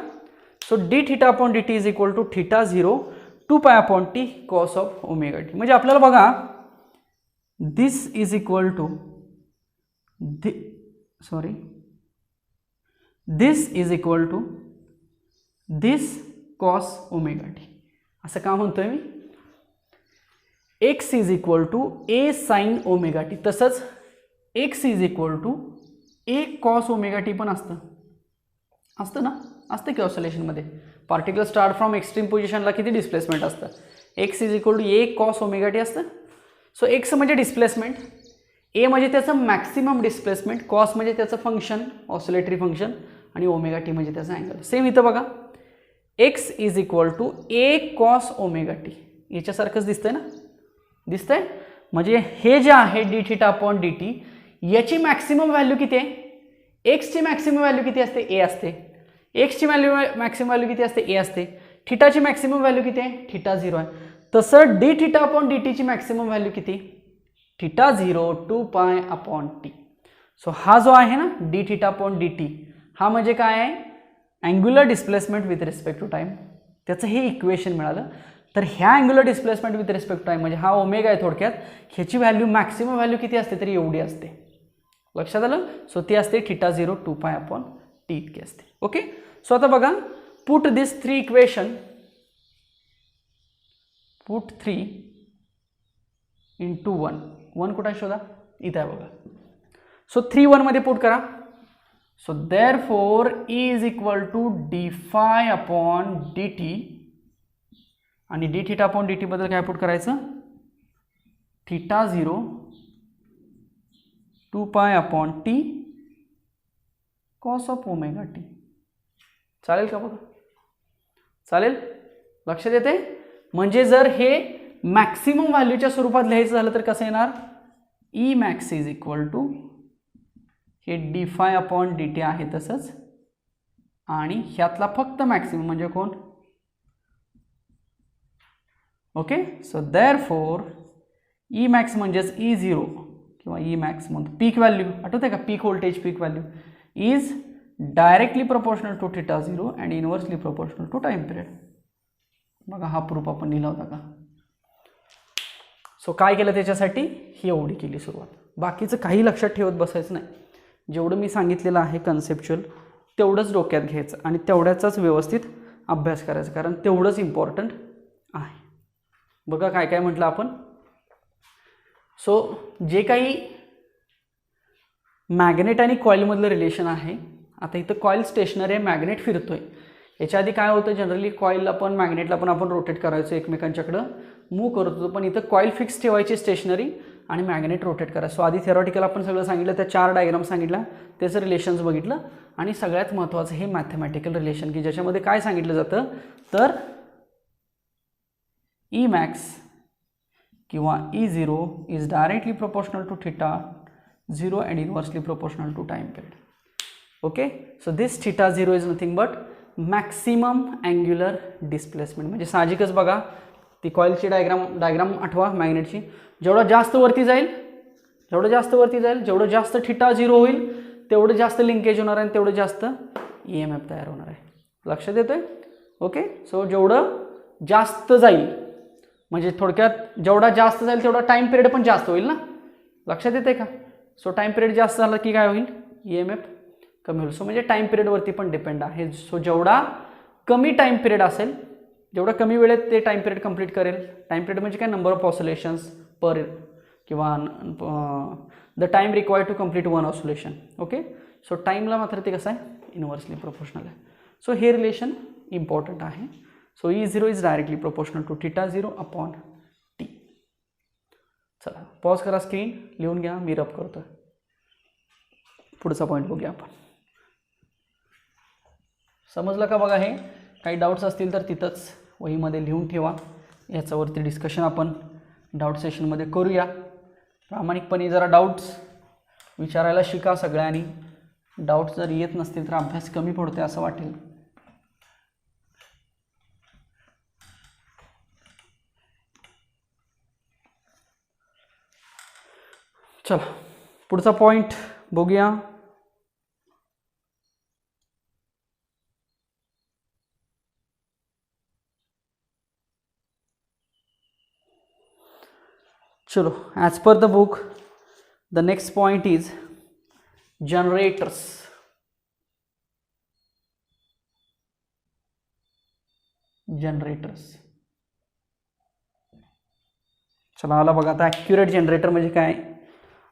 So D theta upon D T is equal to theta 0 2 pi upon T cos of omega T. म्हणजे आपल्याला बघा this is equal to this is equal to this cos omega T. असं का म्हणतोय मी? X is equal to A sine omega T. तसंच X is equal to A cos omega T पण असतं ना, असतं की ऑसिलेशनमध्ये. पार्टिकल स्टार्ट फ्रॉम एक्स्ट्रीम पोझिशनला किती डिस्प्लेसमेंट असतं? X is equal to A cos omega T असतं. सो एक्स म्हणजे डिस्प्लेसमेंट, ए म्हणजे त्याचं मॅक्सिमम डिस्प्लेसमेंट, कॉस म्हणजे त्याचं फंक्शन ऑसिलेटरी फंक्शन, आणि ओमेगा टी म्हणजे त्याचा अँगल. सेम इथं बघा X is equal to A cos omega T. याच्यासारखंच दिसतंय ना, दिसतंय. म्हणजे हे जे आहे D theta upon D T, याची मॅक्सिमम व्हॅल्यू किती आहे? एक्सची मॅक्सिमम व्हॅल्यू किती असते? ए असते. एक्सची मॅक्सिमम व्हॅल्यू किती असते? ए असते. थिटाची मॅक्सिमम व्हॅल्यू किती आहे? थिटा 0 आहे. तसं डी थिटा अपॉन डी टीची मॅक्सिमम व्हॅल्यू किती? Theta 0 2 pi upon T. So हा जो आहे ना D theta upon D T, हा म्हणजे काय आहे? Angular displacement with respect to time. त्याचं हे इक्वेशन मिळालं. तर ह्या angular displacement with respect to time म्हणजे हा ओमेगा आहे थोडक्यात. ह्याची व्हॅल्यू मॅक्सिमम व्हॅल्यू किती असते? तरी एवढी असते. लक्षात आलं? सो ती असते थिटा 0 2 पाय अपॉन टी इतकी असते. ओके. सो आता बघा, पुट दिस 3 इक्वेशन, पुट 3 into 1 कुठं आहे शोधा? इथं आहे बघा. सो 3 1 मध्ये पुट करा. So therefore E is equal to D phi upon D T, आणि D theta upon D T बद्दल काय पुट करायचं? Theta 0 2 pi upon T cos of omega T. चालेल का? बघा चालेल. लक्षात येते? म्हणजे जर हे मॅक्सिमम व्हॅल्यूच्या स्वरूपात लिहायचं झालं तर कसं येणार? E max is equal to हे D phi upon D T आहे तसंच, आणि ह्यातला फक्त मॅक्सिमम म्हणजे कोण? Okay. So therefore E max म्हणजेच E0 किंवा ई मॅक्स म्हणतो पीक व्हॅल्यू, आठवते का? Peak voltage peak value is directly proportional to theta 0 and inversely proportional to time period. बघा हा प्रूफ आपण लिहिला होता का? सो काय केलं त्याच्यासाठी? ही एवढी केली सुरुवात. बाकीचं काही लक्षात ठेवत बसायचं नाही. जेवढं मी सांगितलेलं आहे कन्सेप्च्युअल तेवढंच डोक्यात घ्यायचं आणि तेवढ्याचाच व्यवस्थित अभ्यास करायचा, कारण तेवढंच इम्पॉर्टंट आहे. बघा काय काय म्हटलं आपण. सो जे काही मॅग्नेट आणि कॉईलमधलं रिलेशन आहे, आता इथं कॉईल स्टेशनरी आहे, मॅग्नेट फिरतोय. याच्या आधी काय होतं, जनरली कॉईलला पण मॅग्नेटला पण आपण रोटेट करायचो, एकमेकांच्याकडं मूव्ह करत होतो. पण इथं कॉईल फिक्स ठेवायची स्टेशनरी आणि मॅग्नेट रोटेट करायचं. सो आधी थेरॉटिकल आपण सगळं सांगितलं, त्या 4 डायग्राम सांगितल्या, त्याचं रिलेशन्स बघितलं, आणि सगळ्यात महत्त्वाचं हे मॅथमॅटिकल रिलेशन की ज्याच्यामध्ये काय सांगितलं जातं तर ई मॅक्स किंवा E0 is directly proportional to theta 0 and inversely proportional to time period. Okay. So this theta 0 is nothing but maximum angular displacement. म्हणजे साहजिकच बघा, ती कॉईलची डायग्राम आठवा मॅग्नेटची. जेवढं जास्त वरती जाईल, जेवढं जास्त थिटा 0 होईल तेवढं जास्त लिंकेज होणार आहे आणि तेवढं जास्त EMF तयार होणार आहे. लक्षात येतोय? ओके. सो जेवढं जास्त जाईल म्हणजे थोडक्यात जेवढा जास्त जाईल तेवढा टाइम पिरियड पण जास्त होईल ना. लक्षात येते का? सो टाइम पिरियड जास्त झाला की काय होईल? EMF कमी होईल. सो म्हणजे टाइम पिरियडवरती पण डिपेंड आहे. सो जेवढा कमी टाइम पिरियड असेल, जेवढा कमी वेळेत ते टाइम पिरियड कंप्लीट करेल. टाइम पिरियड म्हणजे काय? नंबर ऑफ ऑसिलेशन्स पर किंवा the time required to complete one oscillation. Okay. So टाईमला मात्र ते कसं आहे? इनवर्सली प्रोपोर्शनल आहे. सो हे रिलेशन इम्पॉर्टंट आहे. So E0 is directly proportional to theta 0 upon T. चला पॉज करा, स्क्रीन लिहून घ्या, मी रब करतो. पुढचा पॉईंट बघूया आपण. समजलं का? बघा हे काही डाऊट्स असतील तर तिथंच वहीमध्ये लिहून ठेवा. याच्यावरती डिस्कशन आपण डाऊट सेशनमध्ये करूया. प्रामाणिकपणे जरा डाऊट्स विचारायला शिका सगळ्यांनी. डाऊट्स जर येत नसतील तर अभ्यास कमी पडतोय असं वाटेल. चला पुढचा पॉइंट बघूया. चलो, as per the book, the next point is generators. Generators. चला आलं बघा आता ॲक्युरेट जनरेटर म्हणजे काय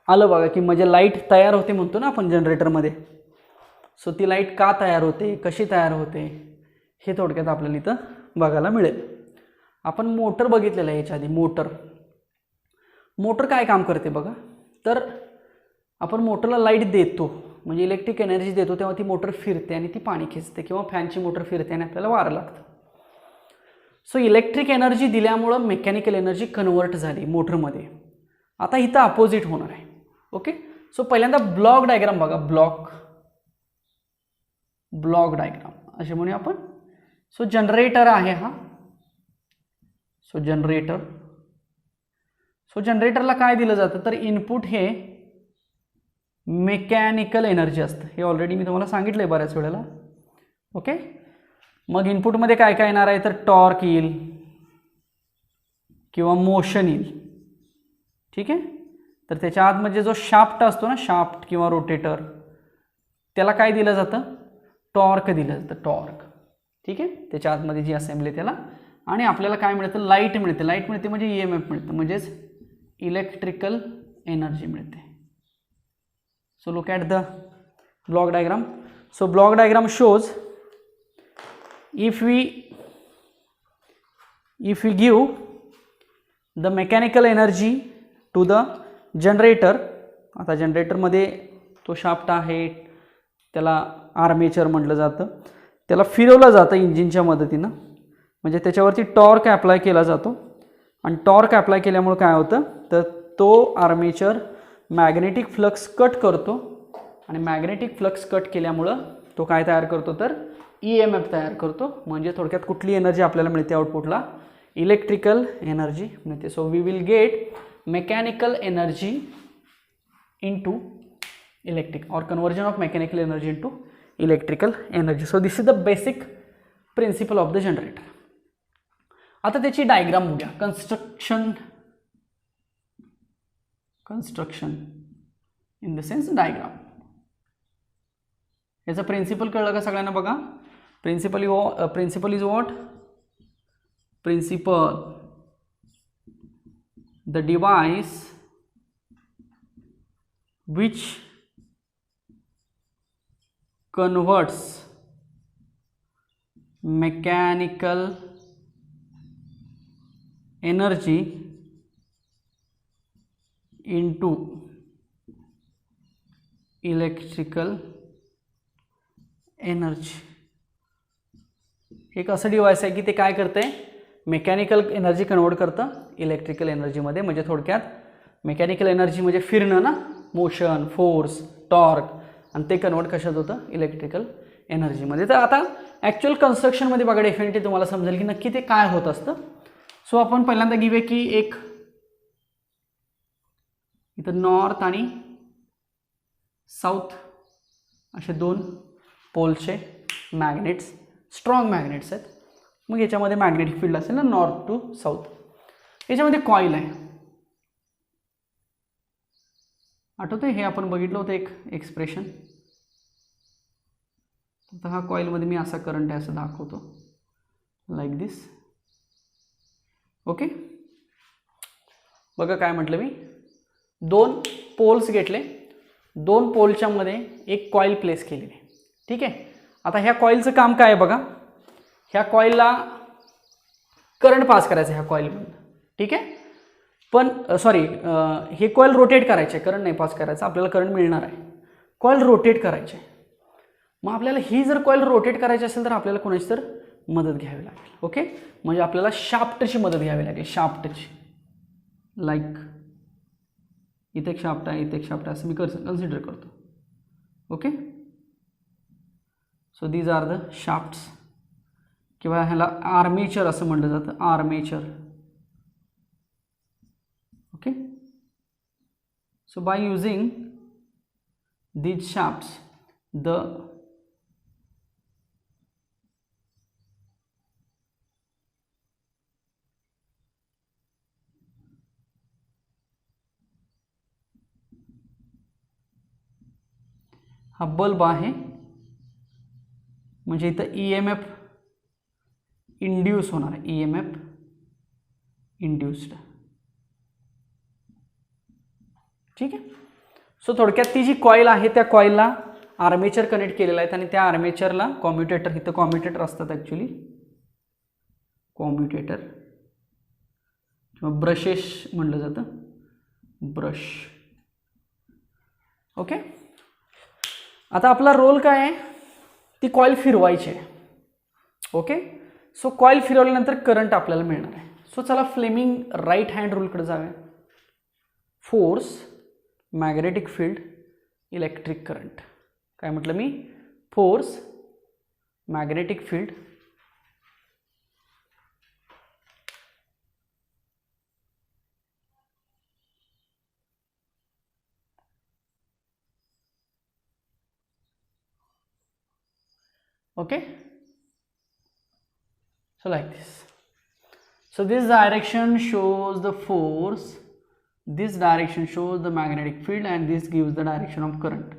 आलं बघा, की म्हणजे लाईट तयार होते म्हणतो ना आपण जनरेटरमध्ये. सो ती लाईट का तयार होते, कशी तयार होते, हे थोडक्यात आपल्याला इथं बघायला मिळेल. आपण मोटर बघितलेलं आहे याच्या आधी. मोटर काय काम करते बघा. तर आपण मोटरला लाईट देतो म्हणजे इलेक्ट्रिक एनर्जी देतो, तेव्हा ती मोटर फिरते आणि ती पाणी खेचते, किंवा फॅनची मोटर फिरते आणि आपल्याला वारं लागतं. सो इलेक्ट्रिक एनर्जी दिल्यामुळं मेकॅनिकल एनर्जी कन्वर्ट झाली मोटरमध्ये. आता इथं अपोजिट होणार आहे. ओके, सो पहिल्यांदा ब्लॉक डायग्राम बघा. ब्लॉक डायग्राम असे म्हणूया आपण. सो जनरेटर आहे हा. सो जनरेटरला काय दिलं जातं, तर इनपुट हे मेकॅनिकल एनर्जी असतं. हे ऑलरेडी मी तुम्हाला सांगितलं आहे बऱ्याच वेळेला. ओके, मग इनपुटमध्ये काय काय येणार आहे, तर टॉर्क येईल किंवा मोशन येईल. ठीक आहे, तर त्याच्या आत म्हणजे जो शाफ्ट असतो ना, शाफ्ट किंवा रोटेटर, त्याला काय दिलं जातं, टॉर्क दिलं जातं, टॉर्क. ठीक आहे, त्याच्या आतमध्ये जी असेंब्ली त्याला. आणि आपल्याला काय मिळतं, लाईट मिळते. लाईट मिळते म्हणजे EMF मिळतं, म्हणजेच इलेक्ट्रिकल एनर्जी मिळते. So look at the block diagram. So block diagram shows if we give the mechanical energy to the generator. आता जनरेटरमध्ये तो शाफ्ट आहे, त्याला आर्मेचर म्हटलं जातं. त्याला फिरवलं जातं इंजिनच्या मदतीनं, म्हणजे त्याच्यावरती टॉर्क अप्लाय केला जातो. आणि टॉर्क अप्लाय केल्यामुळे काय होतं, तर तो आर्मेचर मॅग्नेटिक फ्लक्स कट करतो. आणि मॅग्नेटिक फ्लक्स कट केल्यामुळं तो काय तयार करतो, तर EMF तयार करतो. म्हणजे थोडक्यात कुठली एनर्जी आपल्याला मिळते आउटपुटला, इलेक्ट्रिकल एनर्जी मिळते. So we will get mechanical energy into electric, और conversion of mechanical energy into electrical energy. So this is the basic principle of the generator. आता त्याची डायग्राम बघूया. Construction in the sense diagram. याचा principle कळलं का सगळ्यांना बघा. Principle is what, principle the device which converts mechanical energy into electrical energy. एक असं डिव्हाइस आहे की ते काय करते, मेकॅनिकल एनर्जी कन्वर्ट करतं इलेक्ट्रिकल एनर्जीमध्ये. म्हणजे थोडक्यात मेकॅनिकल एनर्जी म्हणजे फिरणं ना, मोशन, फोर्स, टॉर्क, आणि ते कन्वर्ट कशात होतं, इलेक्ट्रिकल एनर्जीमध्ये. तर आता ॲक्च्युअल कन्स्ट्रक्शनमध्ये बघा डेफिनेटली तुम्हाला समजेल की नक्की ते काय होत असतं. सो आपण पहिल्यांदा घेऊया की एक इथं नॉर्थ आणि साऊथ असे दोन पोलचे मॅग्नेट्स, स्ट्रॉंग मॅग्नेट्स आहेत. मग याच्यामध्ये मॅग्नेटिक फील्ड असेल ना, नॉर्थ टू साऊथ. याच्यामध्ये कॉईल आहे, आठवतंय हे आपण बघितलं होतं एक एक्सप्रेशन. तर हा कॉईलमध्ये मी असा करंट आहे असं दाखवतो, लाईक दिस. ओके, बघा काय म्हटलं मी, दोन पोल्स घेतले, दोन पोलच्या मध्ये एक कॉईल प्लेस केलेली. ठीक आहे, आता ह्या कॉईलचं काम काय आहे बघा. ह्या कॉईलला करंट पास करायचं ह्या कॉईलमधून. ठीक आहे, पण सॉरी, हे कॉईल रोटेट करायचे, करंट नाही पास करायचं. आपल्याला करंट मिळणार आहे, कॉईल रोटेट करायचे. मग आपल्याला ही जर कॉईल रोटेट करायची असेल तर आपल्याला कोणाची तर मदत घ्यावी लागेल. ओके, म्हणजे आपल्याला शाफ्टची मदत घ्यावी लागेल, शाफ्टची. लाईक इथे एक शाफ्ट आहे, इथे एक शाफ्ट आहे, असं मी कन्सिडर करतो. Okay, so these are the shafts, किंवा ह्याला आर्मेचर असं म्हटलं जातं, armature. Okay, So by using these shafts, the हा बल्ब आहे, म्हणजे इथं EMF इंड्यूस होणार आहे, EMF इंड्यूस्ड. ठीक आहे. सो थोडक्यात ती जी कॉईल आहे त्या कॉईलला आर्मेचर कनेक्ट केलेला आहे आणि त्या आर्मेचरला कॉम्युटेटर, इथं कॉम्युटेटर असतात ॲक्च्युली, कॉम्युटेटर किंवा ब्रशेस म्हणलं जातं, ब्रश. ओके. आता आपला रोल काय आहे, ती कॉईल फिरवायची आहे. ओके. सो कॉईल फिरवल्यानंतर करंट आपल्याला मिळणार आहे. सो चला फ्लेमिंग राईट हँड रूलकडे जाऊया. Force, magnetic field, electric current. काय म्हटलं मी? Force, magnetic field, okay. So like this. So this direction shows the force, this direction shows the magnetic field, and this gives the direction of current.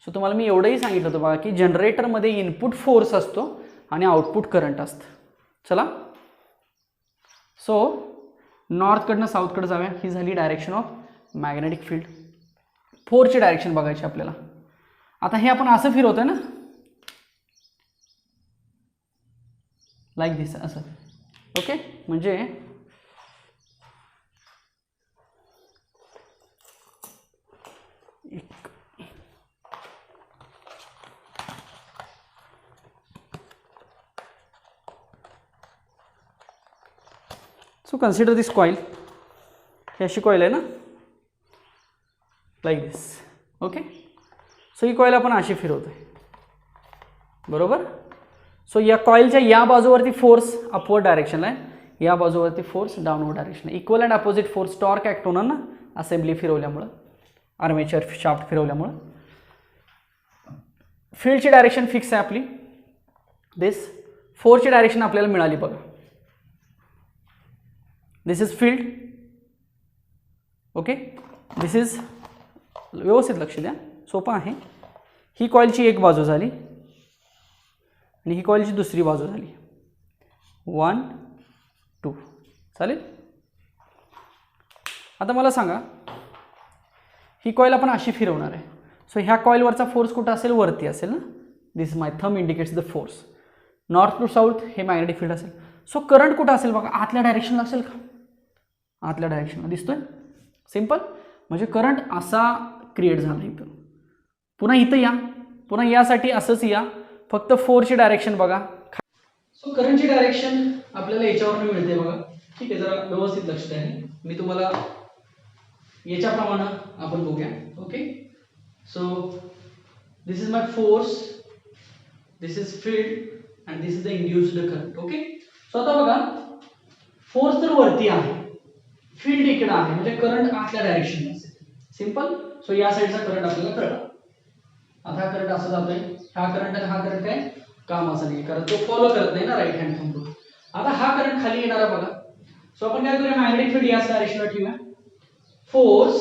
So तुम्हाला मी एवढंही सांगितलं होतं बघा की जनरेटरमध्ये input force असतो आणि आउटपुट करंट असतं. चला, सो नॉर्थकडनं साऊथकडे जाऊया. ही झाली डायरेक्शन ऑफ मॅग्नेटिक फील्ड. फोर्सची डायरेक्शन बघायची आपल्याला. आता हे आपण असं फिरवतोय ना, लाईक दिस, असं. ओके. म्हणजे सो कन्सिडर दिस कॉईल. ही अशी कॉईल आहे ना, लाईक दिस. ओके. सो ही कॉईल आपण अशी फिरवतोय, बरोबर. सो या कॉईलच्या या बाजूवरती फोर्स अपवर्ड डायरेक्शनला आहे, या बाजूवरती फोर्स डाऊनवर्ड डायरेक्शन आहे. Equal and opposite force torque act होणार ना असेंब्ली फिरवल्यामुळं, आर्मेचर शाफ्ट फिरवल्यामुळं. फील्डची डायरेक्शन फिक्स आहे आपली. दिस फोर्सची डायरेक्शन आपल्याला मिळाली बघा. This is field. Okay. This is, व्यवस्थित लक्ष द्या, सोपं आहे. ही कॉईलची एक बाजू झाली आणि ही कॉईलची दुसरी बाजू झाली. 1 2. चालेल. आता मला सांगा, ही कॉईल आपण अशी फिरवणार आहे. सो ह्या कॉईलवरचा फोर्स कुठं असेल? वरती असेल ना. This my thumb indicates the force. North to south हे मॅग्नेटिक फील्ड असेल. सो करंट कुठं असेल बघा? आतल्या डायरेक्शनला असेल का? आतल्या डायरेक्शनला दिसतोय. सिंपल. म्हणजे करंट असा क्रिएट झाला इथं. पुन्हा इथं या, पुन्हा यासाठी असंच या, फक्त फोर्सची डायरेक्शन बघा. सो करंटची डायरेक्शन आपल्याला याच्यावरून मिळते बघा. ठीक आहे, जरा व्यवस्थित लक्ष द्या. मी तुम्हाला याच्याप्रमाणे आपण बघूया. Okay. So this is my force, this is field and this is the induced current. Okay. So आता बघा, फोर्स तर वरती आहे, फील्ड इकडे आहे, म्हणजे करंट आतल्या डायरेक्शनला असेल. सिंपल. सो या साईडचा करंट आपल्याला कळला. आता हा करंट असा जातोय, हा करंट आणि हा करंट काय कामाचा नाही, कारण तो फॉलो करत नाही ना राईट हँड थंब. आता हा करंट खाली येणार आहे बघा. सो आपण काय करूया, मॅग्नेटिक फील्ड या डायरेक्शनला ठेवूया. फोर्स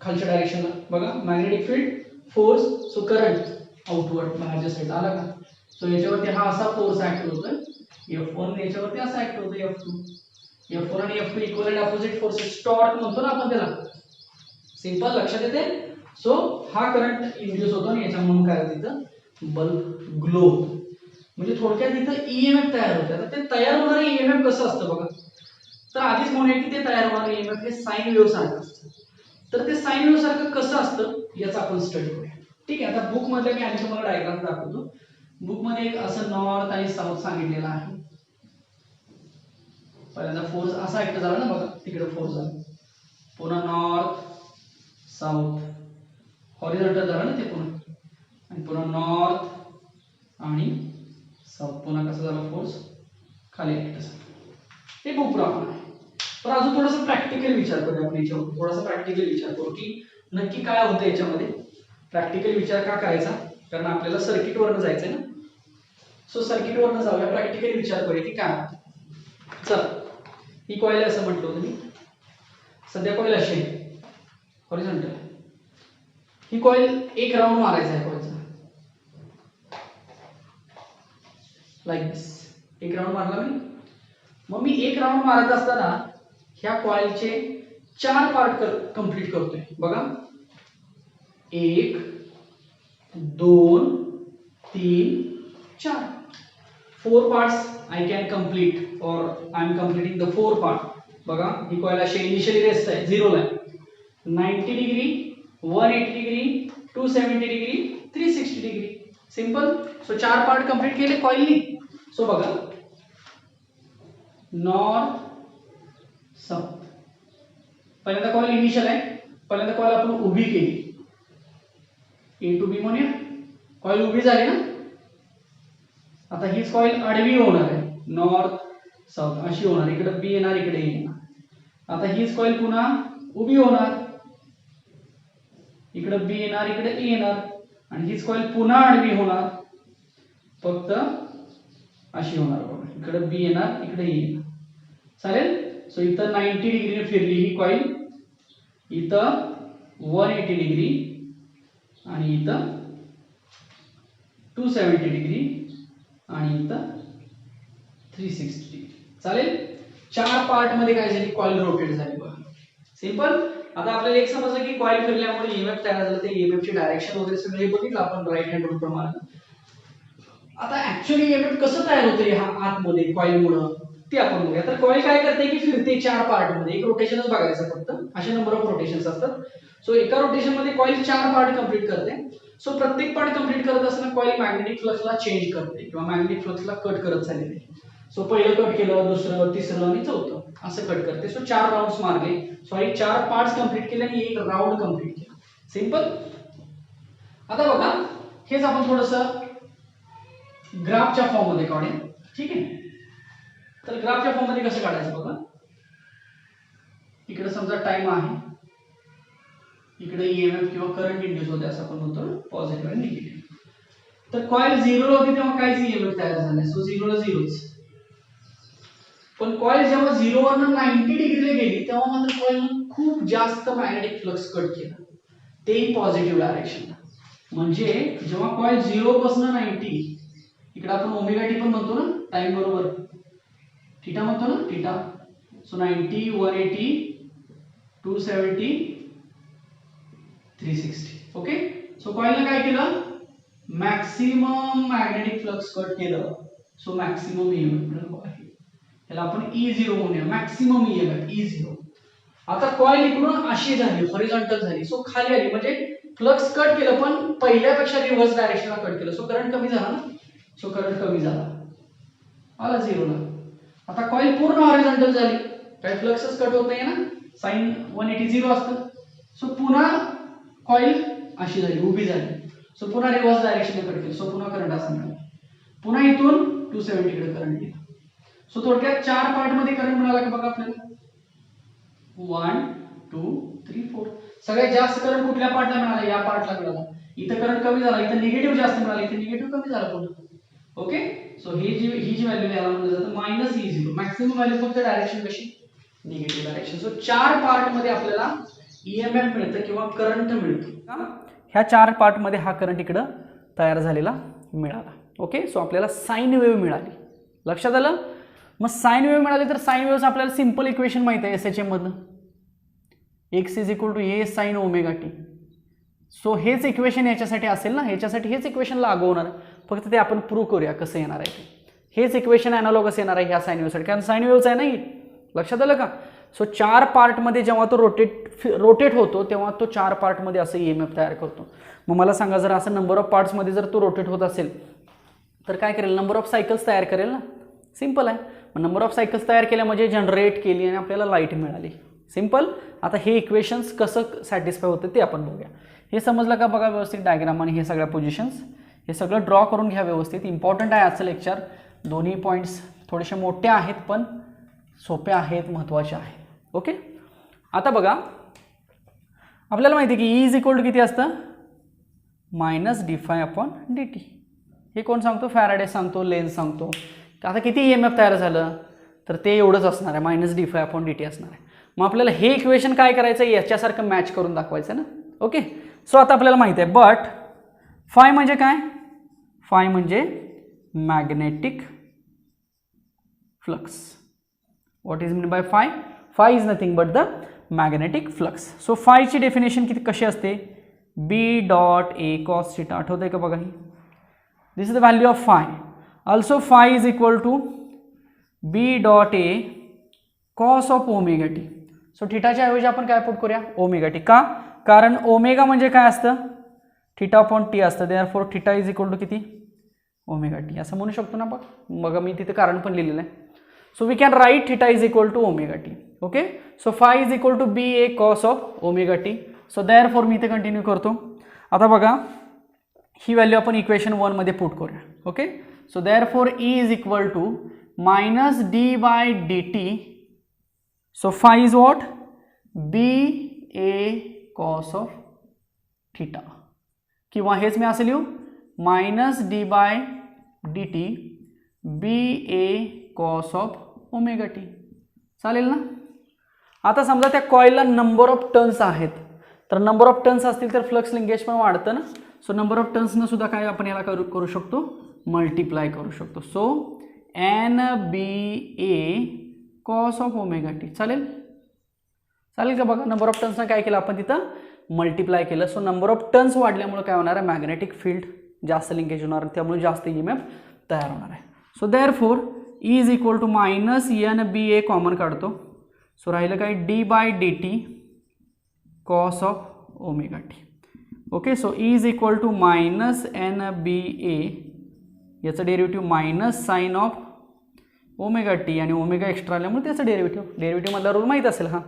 खालच्या डायरेक्शनला बघा, magnetic field, force. So current outward बाहेरच्या साईडला आला का. सो याच्यावरती हा असा फोर्स ऍक्ट होतोय F1, याच्यावरती असा ऍक्ट होतोय F2. F1 आणि F2 equal and opposite forces, torque म्हणतो ना आपण त्याला. सिंपल. लक्षात येते. सो हा करंट इंड्यूस होतो आणि याच्यामुळे काय होतं, इथं बल्ब ग्लो होतो. म्हणजे थोडक्यात इथं ईएमएफ तयार होते. आता ते तयार होणारे ईएमएफ कसं असतं बघा. तर आधीच म्हणूया की ते तयार होणारे ईएमएफ हे साइन वेव्ह सारखं असतं. तर ते साइन वेव्ह सारखं कसं असतं याचा आपण स्टडी करूया. ठीक आहे. आता बुक मध्ये मी आधी तुम्हाला डायग्राम दाखवतो. बुक मध्ये एक असं नॉर्थ आणि साऊथ सांगितलेलं आहे. पहिल्यांदा फोर्स असा ऍक्ट झाला ना बघा, तिकडे फोर्स झाला, पुन्हा नॉर्थ साऊथ हॉरिझॉन्टल झालं ना ते, पुन्हा आणि पुन्हा नॉर्थ आणि साऊथ, पुन्हा कसं झालं फोर्स खाली ऍक्ट झाला. ते भूप्रमाण आहे. पण अजून थोडासा प्रॅक्टिकल विचार करूया आपण याच्यावर, थोडासा प्रॅक्टिकल विचार करू की नक्की काय होतं याच्यामध्ये. प्रॅक्टिकल विचार का करायचा, कारण आपल्याला सर्किटवरनं जायचंय ना. सो सर्किटवरनं जाऊया, प्रॅक्टिकल विचार करूया की काय होतं. चला, ही कॉईल असं म्हटलं होतं मी, सध्या कॉईल अशी आहे हॉरिझॉन्टल. ही कॉईल एक राऊंड मारायचा आहे कॉईलचा, लाईक दिस. एक राऊंड मारला मी. मग मी एक राऊंड मारत असताना ह्या कॉईलचे 4 पार्ट कंप्लीट करतोय बघा. 1 2 3 4 4 पार्ट्स आय कॅन कंप्लीट, और I am completing the 4 part. बघा, ही कॉईल अशी इनिशियली रेस्ट आहे, 0 ला आहे. 90 degree, 180 degree, 270 degree, 360 degree. Simple. So 4 part complete केले कॉईलनी. सो बघा, नॉर्थ साऊथ. पहिल्यांदा कॉईल इनिशियल आहे, पहिल्यांदा कॉईल आपण उभी केली, ए टू बी म्हणूया. कॉईल उभी झाली ना. आता हीच कॉईल आडवी होणार आहे, नॉर्थ साऊथ अशी होणार. इकडे बी येणार, इकडे येणार. आता हीच कॉईल पुन्हा उभी होणार, इकडे बी येणार, इकडे ए येणार. आणि हीच कॉईल पुन्हा आडवी होणार, फक्त अशी होणार बघा. इकडे बी येणार, इकडे ए येणार. चालेल. सो इथं 90 डिग्री फिरली ही कॉईल, इथं 180 डिग्री, आणि इथं 270 डिग्री, आणि इथं 360 डिग्री. चालेल. 4 पार्ट मध्ये काय झाली, कॉईल रोटेट झाली बघा. सिंपल. आता आपल्याला एक समजलं की कॉईल फिरल्यामुळे ईएमएफ तयार झालं, ते ईएमएफ ची डायरेक्शन वगैरे सगळे बघितलं आपण राईट हँड रूल प्रमाणे. आता ऍक्च्युअली ईएमएफ कसं तयार होते हा आतमध्ये कॉईलमुळे ते आपण बघूया. तर कॉईल काय करते की फिरते 4 पार्ट मध्ये. एक रोटेशनच बघायचं फक्त, असे नंबर ऑफ रोटेशन्स असतात. सो एका रोटेशन मध्ये कॉईल 4 पार्ट कंप्लीट करते. सो प्रत्येक पार्ट कंप्लीट करत असताना कॉईल मॅग्नेटिक फ्लक्सला चेंज करते किंवा मॅग्नेटिक फ्लक्सला कट करत चाललेली. सो पहिलं कट केलं, दुसरं, तिसरं आणि चौथं असं कट करते. सो 4 राऊंड्स मारले, सॉरी 4 पार्ट्स कंप्लीट केले आणि एक राऊंड कंप्लीट केला. सिंपल. आता बघा, हेच आपण थोडंसं ग्राफच्या फॉर्म मध्ये काढूया. ठीक आहे. तर ग्राफच्या फॉर्म मध्ये कसं काढायचं बघा. इकडे समजा टाइम आहे, इकडे ईएमएफ किंवा करंट इंड्यूस होते असं आपण म्हणतो, पॉझिटिव्ह आणि निगेटिव्ह. तर कॉईल 0 ला होती तेव्हा काहीच ईएमएफ तयार झाला नाही. सो 0 ला 0च. पण कॉईल जेव्हा 0 वरनं 90 डिग्रीला गेली तेव्हा मात्र कॉईल खूप जास्त मॅग्नेटिक फ्लक्स कट केला, तेही पॉझिटिव्ह डायरेक्शनला. म्हणजे जेव्हा कॉईल 0 पासून 90, इकडे आपण ओमेगा टी पण म्हणतो ना, टाइम बरोबर थीटा म्हणतो ना, थीटा. सो 90, 180, 270, 360. ओके. सो कॉईलने काय केलं, मॅक्सिमम मॅग्नेटिक फ्लक्स कट केलं. सो मॅक्सिमम ईएमएफ मिळाला. याला आपण E0 म्हणूया, मॅक्सिमम ईएमएफ E0. आता कॉईल इकडून अशी झाली, हॉरिझॉन्टल झाली. सो खाली आली, म्हणजे फ्लक्स कट केलं पण पहिल्यापेक्षा रिव्हर्स डायरेक्शनला कट केलं. सो करंट कमी झाला ना. सो करंट कमी झाला, आला 0 ला. आता कॉईल पूर्ण हॉरिझॉन्टल झाली, काही फ्लक्सच कट होत नाहीये ना, साइन 180 0 असतं. सो पुन्हा कॉईल अशी झाली, उभी झाली. सो पुन्हा रिव्हर्स डायरेक्शनला कट केलं. सो पुन्हा करंट असा मिळाला. पुन्हा इथून 270 कडे करंट गेला. सो थोडक्यात 4 पार्ट मध्ये करंट मिळाला का बघा आपल्याला. 1 2 3 4. सगळ्यात जास्त करंट कुठल्या पार्टला मिळाला, या पार्टला मिळाला. इथं करंट कमी झाला, इथं निगेटिव्ह जास्त मिळाला, इथं निगेटिव्ह कमी झाला पुन्हा. ओके. सो ही जी व्हॅल्यू याला म्हणलं जातं मायनस E0. मॅक्सिमम व्हॅल्यू फक्त डायरेक्शन कशी, निगेटिव्ह डायरेक्शन. सो 4 पार्ट मध्ये आपल्याला ईएमएफ मिळतं किंवा करंट मिळतो. ह्या 4 पार्ट मध्ये हा करंट इकडं तयार झालेला मिळाला. ओके. सो आपल्याला साइन वेव्ह मिळाली. लक्षात आलं. मग साइन वेव्ह मिळाली तर साइन वेव्हचं आपल्याला सिंपल इक्वेशन माहिती आहे एसएचएम मधलं, x is equal to A sine omega T. So हेच इक्वेशन याच्यासाठी असेल ना, ह्याच्यासाठी हेच इक्वेशन लागू होणार. फक्त ते आपण प्रूव्ह करूया कसं येणार आहे ते. हेच इक्वेशन अॅनालॉगस येणार आहे ह्या साइन वेव्हसाठी, कारण साइन वेव्हच आहे ना ही. लक्षात आलं का. सो 4 पार्टमध्ये जेव्हा तो रोटेट होतो तेव्हा तो 4 पार्टमध्ये असं ईएमएफ तयार करतो. मग मला सांगा, जर असं नंबर ऑफ पार्ट्समध्ये जर तो रोटेट होत असेल तर काय करेल, नंबर ऑफ सायकल्स तयार करेल ना. सिंपल आहे. मग नंबर ऑफ सायकल्स तयार केल्या म्हणजे जनरेट केली आणि आपल्याला लाईट मिळाली. सिंपल. आता हे इक्वेशन्स कसं सॅटिस्फाय होतं ते आपण बघूया. हे समजलं का बघा व्यवस्थित डायग्राम आणि हे सगळ्या पोझिशन्स, हे सगळं ड्रॉ करून घ्या व्यवस्थित. इम्पॉर्टंट आहे आजचं लेक्चर. दोन्ही पॉईंट्स थोडेसे मोठे आहेत पण सोपे आहेत, महत्त्वाचे आहेत. ओके. आता बघा आपल्याला माहिती आहे की E इज इक्वल टू किती असतं, -dφ/dt. हे कोण सांगतो, फॅराडे सांगतो, लेन्झ सांगतो. आता किती EMF तयार झालं तर ते एवढंच असणार आहे, -dφ/dt असणार आहे. मग आपल्याला हे इक्वेशन काय करायचं आहे, याच्यासारखं मॅच करून दाखवायचं ना. ओके. सो आता आपल्याला माहिती आहे, बट फाय म्हणजे काय, फाय म्हणजे magnetic flux. What is mean by phi, phi is nothing but the magnetic flux. So फायची डेफिनेशन किती कशी असते, B.A cos θ. आठवतंय का बघा, ही this is the value of phi. Also phi is equal to B.A cos of ω t. सो थिटाच्या ऐवजी आपण काय पुट करूया, ω t. का, कारण ओमेगा म्हणजे काय असतं, θ/t असतं. देअरफॉर θ इज इक्वल टू किती, ω t असं म्हणू शकतो ना. बघा मी तिथे कारण पण लिहिलेलं आहे. So we can write θ is equal to ω t. Okay. So phi is equal to BA cos of ω t. So therefore मी इथे कंटिन्यू करतो. आता बघा ही व्हॅल्यू आपण इक्वेशन 1 मध्ये पुट करूया. Okay. So therefore E is equal to -d/dt. So phi is what, BA cos of θ. किंवा हेच मी असं लिहू, -d/dt BA cos of ω t. चालेल ना. आता समजा त्या कॉईलला नंबर ऑफ टर्न्स आहेत, तर नंबर ऑफ टर्न्स असतील तर फ्लक्स लिंकेज पण वाढतं ना. सो नंबर ऑफ टर्न्सनं सुद्धा काय आपण याला करू शकतो, मल्टिप्लाय करू शकतो. So NBA cos of ω t. चालेल, चालेल का. बघा नंबर ऑफ टर्न्सनं काय केलं आपण, तिथं मल्टिप्लाय केलं. सो नंबर ऑफ टर्न्स वाढल्यामुळे काय होणार आहे, मॅग्नेटिक फील्ड जास्त लिंकेज होणार, त्यामुळे जास्त EMF तयार होणार आहे. So therefore E is equal to -NBA common काढतो. सो राहिलं काय, d/dt cos of ω t. Okay. So E is equal to -NBA, याचं डेरिव्हेटिव्ह -sin ऑफ ω t, आणि ओमेगा एक्स्ट्रा आल्यामुळे त्याचं डेरिव्हेटिव्ह मधला रूल माहीत असेल हा.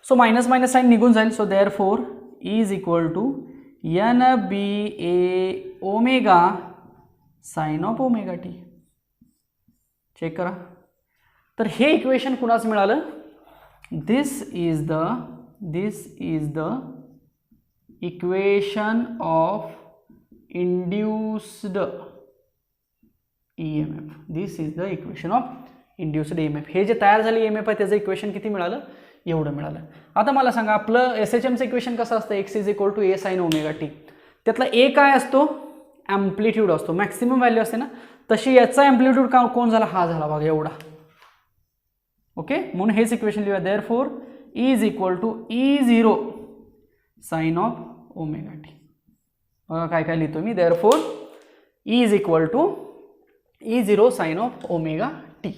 सो मायनस मायनस साईन निघून जाईल. So therefore E is equal to NBA omega sine of ω t. Check करा. तर हे इक्वेशन कुणाचं मिळालं, this is the equation of induced EMF. This is the equation of induced EMF. हे जे तयार झाले EMF आहे त्याचं इक्वेशन किती मिळालं, एवढं मिळालं. आता मला सांगा आपलं SHMचं इक्वेशन कसं असतं, x is equal to A sine ω t. त्यातला A काय असतो, ॲम्प्लिट्यूड असतो, मॅक्सिमम व्हॅल्यू असते ना. तशी याचा ॲम्प्लिट्यूड कोण झाला, हा झाला बघा एवढा. ओके. म्हणून हेच इक्वेशन लिहूया. Therefore E is equal to E0 sine of ω t. बघा काय काय लिहितो मी. Therefore E is equal to E0 sine of ω t.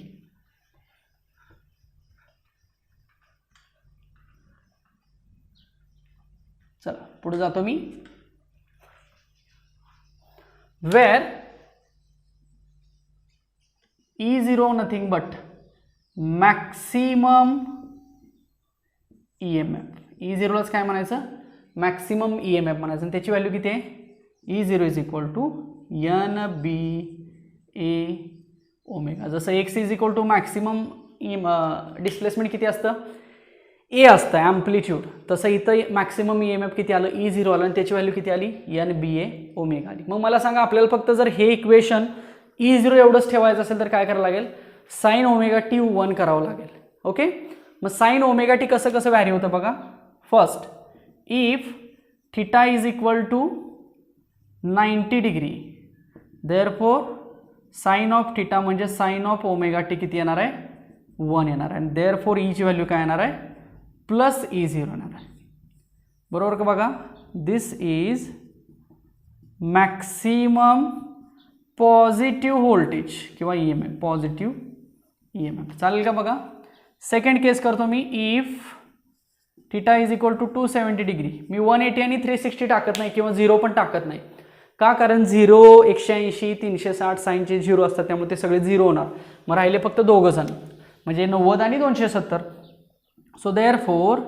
चला पुढे जातो मी. Where E0 nothing but maximum EMF. E0लाच काय म्हणायचं, मॅक्सिमम EMF म्हणायचं, आणि त्याची व्हॅल्यू किती आहे, E0 is equal to NBA omega. जसं x is equal to maximum displacement किती असतं, A असतं ॲम्प्लिट्यूड, तसं इथं मॅक्सिमम EMF किती आलं, E0 आलं, आणि त्याची व्हॅल्यू किती आली, NBA ओमेगा आली. मग मला सांगा आपल्याला फक्त जर हे इक्वेशन E0 एवढंच ठेवायचं असेल तर काय करावं लागेल, साइन ओमेगा टी 1 करावं लागेल. ओके. मग साइन ओमेगा टी कसं कसं व्हॅरी होतं बघा. First, if theta is equal to 90 degree, therefore sine of theta म्हणजे साइन ऑफ ओमेगा टी किती येणार आहे, 1 येणार आहे. आणि देअरफॉर ईची व्हॅल्यू काय येणार आहे, प्लस E0 येणार आहे. बरोबर का बघा. This is maximum positive voltage किंवा EMF, पॉझिटिव्ह EMF. चालेल का बघा. सेकंड केस करतो मी. If theta is equal to 270 degree, मी 180 आणि 360 टाकत नाही किंवा 0 पण टाकत नाही. का, कारण 0, 180, 360 साईनचे 0 असतात, त्यामुळे ते सगळे 0 होणार. मग राहिले फक्त दोघं जण, म्हणजे 90 आणि 270. So therefore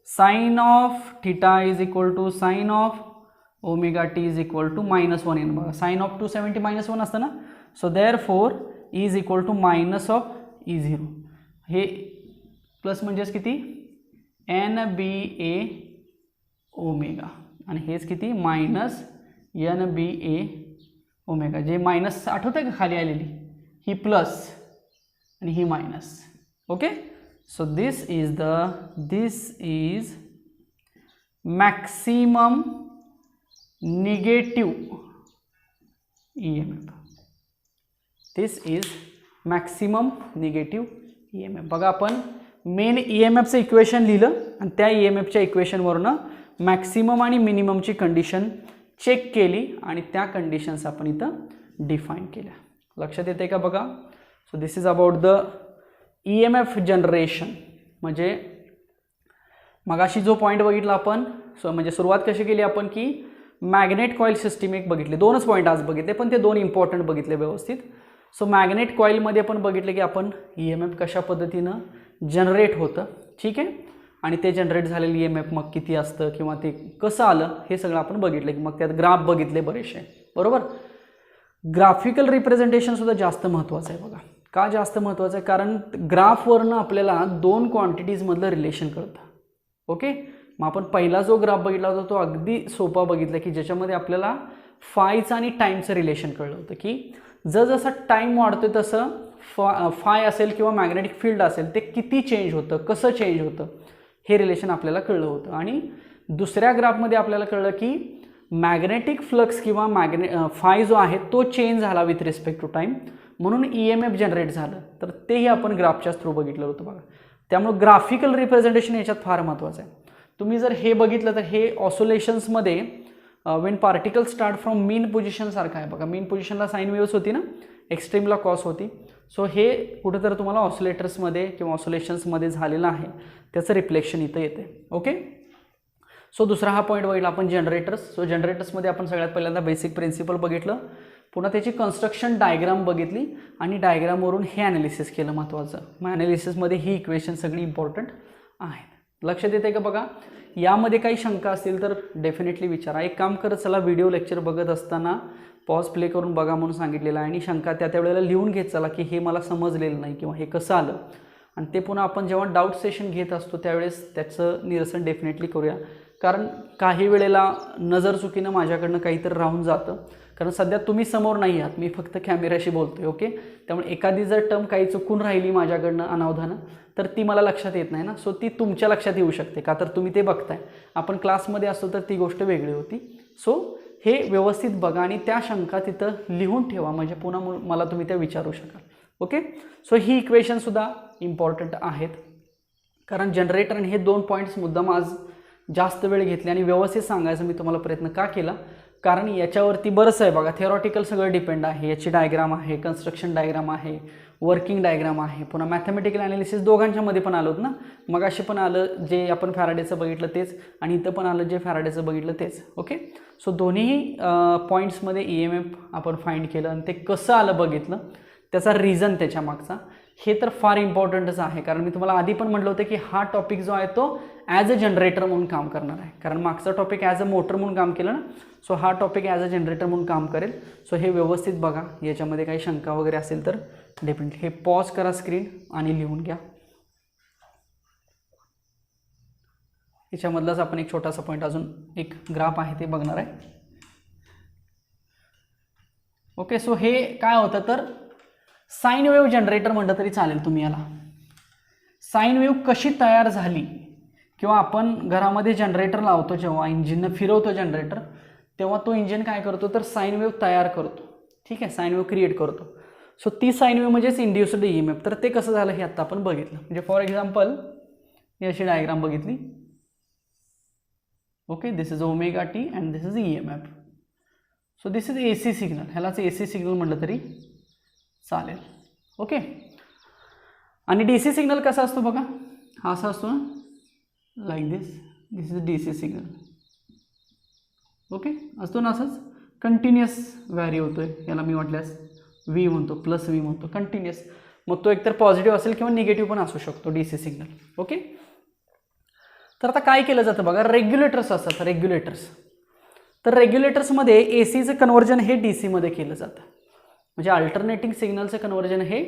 sine of theta is equal to sine of omega T is equal to -1 येईल बघा. साइन ऑफ 270 -1 असतं ना. So therefore E is equal to minus of E0. हे प्लस म्हणजेच किती NBA ओमेगा आणि हेच किती मायनस NBA ओमेगा. जे मायनस आठवतं का खाली आलेली ही प्लस आणि ही minus. Okay, so this is maximum negative EMF. This is maximum negative EMF. बघा आपण मेन EMFचं इक्वेशन लिहिलं आणि त्या EMFच्या इक्वेशनवरनं मॅक्सिमम आणि मिनिममची कंडिशन चेक केली आणि त्या कंडिशन्स आपण इथं डिफाईन केल्या. लक्षात येते का बघा. So this is about the EMF generation. म्हणजे मगाशी जो पॉईंट बघितला आपण, म्हणजे सुरुवात कशी केली आपण की मॅग्नेट कॉईल सिस्टीम एक बघितले, दोनच पॉईंट आज बघितले पण ते दोन इम्पॉर्टंट बघितले व्यवस्थित. सो मॅग्नेट कॉईलमध्ये आपण बघितले की आपण EMF कशा पद्धतीनं जनरेट होतं, ठीक आहे, आणि ते जनरेट झालेलं EMF मग किती असतं किंवा ते कसं आलं हे सगळं आपण बघितलं की मग त्यात ग्राफ बघितले बरेचसे, बरोबर. ग्राफिकल रिप्रेझेंटेशन सुद्धा जास्त महत्त्वाचं आहे बघा. का जास्त महत्त्वाचं आहे, कारण ग्राफवरनं आपल्याला दोन क्वांटिटीजमधलं रिलेशन कळतं. ओके, मग आपण पहिला जो ग्राफ बघितला होता तो अगदी सोपा बघितला की ज्याच्यामध्ये आपल्याला फायचं आणि टाईमचं रिलेशन कळलं होतं की जसं टाईम वाढतोय तसं फाय असेल किंवा मॅग्नेटिक फील्ड असेल ते किती चेंज होतं, कसं चेंज होतं हे रिलेशन आपल्याला कळलं होतं. आणि दुसऱ्या ग्राफमध्ये आपल्याला कळलं की मॅग्नेटिक फ्लक्स किंवा फाय जो आहे तो चेंज झाला विथ रिस्पेक्ट टू टाईम, म्हणून EMF जनरेट झालं. तर तेही आपण ग्राफच्या थ्रू बघितलं होतं बघा. त्यामुळे ग्राफिकल रिप्रेझेंटेशन याच्यात फार महत्त्वाचं आहे. तुम्ही जर हे बघितलं तर हे ऑसोलेशन्समध्ये when particle start from mean position सारखं आहे बघा. मीन पोझिशनला साईन वेव्स होती ना, एक्स्ट्रीमला कॉस होती. सो हे कुठेतरी तुम्हाला ऑसोलेटर्समध्ये किंवा ऑसोलेशन्समध्ये झालेलं आहे, त्याचं रिफ्लेक्शन इथं येते. ओके, सो दुसरा हा पॉईंट बघितला आपण जनरेटर्स. सो जनरेटर्समध्ये आपण सगळ्यात पहिल्यांदा बेसिक प्रिन्सिपल बघितलं, पुन्हा त्याची कन्स्ट्रक्शन डायग्राम बघितली आणि डायग्रामवरून हे ॲनालिसिस केलं महत्त्वाचं. मग ॲनालिसिसमध्ये ही इक्वेशन सगळी इम्पॉर्टंट आहेत. लक्षात येते का बघा. यामध्ये काही शंका असतील तर डेफिनेटली विचारा. एक काम करत चला, व्हिडिओ लेक्चर बघत असताना पॉज प्ले करून बघा म्हणून सांगितलेलं आहे आणि शंका त्या वेळेला लिहून घेत चला की हे मला समजलेलं नाही किंवा हे कसं आलं, आणि ते पुन्हा आपण जेव्हा डाऊट सेशन घेत असतो त्यावेळेस त्याचं निरसन डेफिनेटली करूया. कारण काही वेळेला नजर चुकीनं माझ्याकडनं काहीतरी राहून जातं, कारण सध्या तुम्ही समोर नाही आहात, मी फक्त कॅमेऱ्याशी बोलतोय. ओके, त्यामुळे एखादी जर टर्म काही चुकून राहिली माझ्याकडनं अनावधानं तर ती मला लक्षात येत नाही ना. सो ती तुमच्या लक्षात येऊ शकते का तर तुम्ही ते बघताय. आपण क्लासमध्ये असतो तर ती गोष्ट वेगळी होती. सो हे व्यवस्थित बघा आणि त्या शंका तिथं लिहून ठेवा, म्हणजे पुन्हा मला तुम्ही त्या विचारू शकाल. ओके, सो ही इक्वेशनसुद्धा इम्पॉर्टंट आहेत, कारण जनरेटर आणि हे दोन पॉईंट्स मुद्दाम आज जास्त वेळ घेतले आणि व्यवस्थित सांगायचा मी तुम्हाला प्रयत्न का केला, कारण याच्यावरती बरंच आहे बघा. थिअरॉटिकल सगळं डिपेंड आहे. याची डायग्राम आहे, कन्स्ट्रक्शन डायग्राम आहे, वर्किंग डायग्राम आहे, पुन्हा मॅथमॅटिकल ॲनालिसिस दोघांच्यामध्ये पण आलोत ना. मग असे पण आलं जे आपण फॅराडेचं बघितलं तेच, आणि इथं पण आलं जे फॅराडेचं बघितलं तेच. ओके, सो दोन्ही पॉईंट्समध्ये EMF आपण फाइंड केलं आणि ते कसं आलं बघितलं, त्याचा रिझन त्याच्या मागचा, हे तर फार इम्पॉर्टंटच आहे. कारण मी तुम्हाला आधी पण म्हटलं होतं की हा टॉपिक जो आहे तो ॲज अ जनरेटर म्हणून काम करणार आहे, कारण मागचा टॉपिक ॲज अ मोटर म्हणून काम केलं ना. सो हा टॉपिक ॲज अ जनरेटर म्हणून काम करेल. सो हे व्यवस्थित बघा. याच्यामध्ये काही शंका वगैरे असेल तर डेफिनेटली हे पॉज करा स्क्रीन आणि लिहून घ्या. याच्यामधलाच आपण एक छोटासा पॉईंट, अजून एक ग्राफ आहे ते बघणार आहे. ओके, सो हे काय होतं तर साईन वेव्ह जनरेटर म्हटलं तरी चालेल तुम्ही याला. साईन वेव्ह कशी तयार झाली, किंवा आपण घरामध्ये जनरेटर लावतो जेव्हा इंजिननं फिरवतो जनरेटर, तेव्हा तो इंजिन काय करतो तर साईन वेव्ह तयार करतो. ठीक आहे, साईन वेव्ह क्रिएट करतो. सो ती साईन वेव्ह म्हणजेच इंड्युस्ड EMF. तर ते कसं झालं हे आता आपण बघितलं. म्हणजे फॉर एक्झाम्पल ही अशी डायग्राम बघितली. Okay, this is omega T and this is EMF. So this is AC signal. ह्यालाच AC सिग्नल म्हटलं तरी चालेल. ओके, आणि DC सिग्नल कसा असतो बघा, हा असा असतो ना, like this is DC signal. Okay, असतो ना असंच कंटिन्युअस व्हॅरी होतोय. याला मी वाटल्यास V म्हणतो, प्लस V म्हणतो, कंटिन्युअस. मग तो एकतर पॉझिटिव्ह असेल किंवा निगेटिव्ह पण असू शकतो DC सिग्नल. ओके, तर आता काय केलं जातं बघा, रेग्युलेटर्स असतात. रेग्युलेटर्स, तर रेग्युलेटर्समध्ये ACचं कन्व्हर्जन हे DCमध्ये केलं जातं. म्हणजे अल्टरनेटिंग सिग्नलचं कन्व्हर्जन हे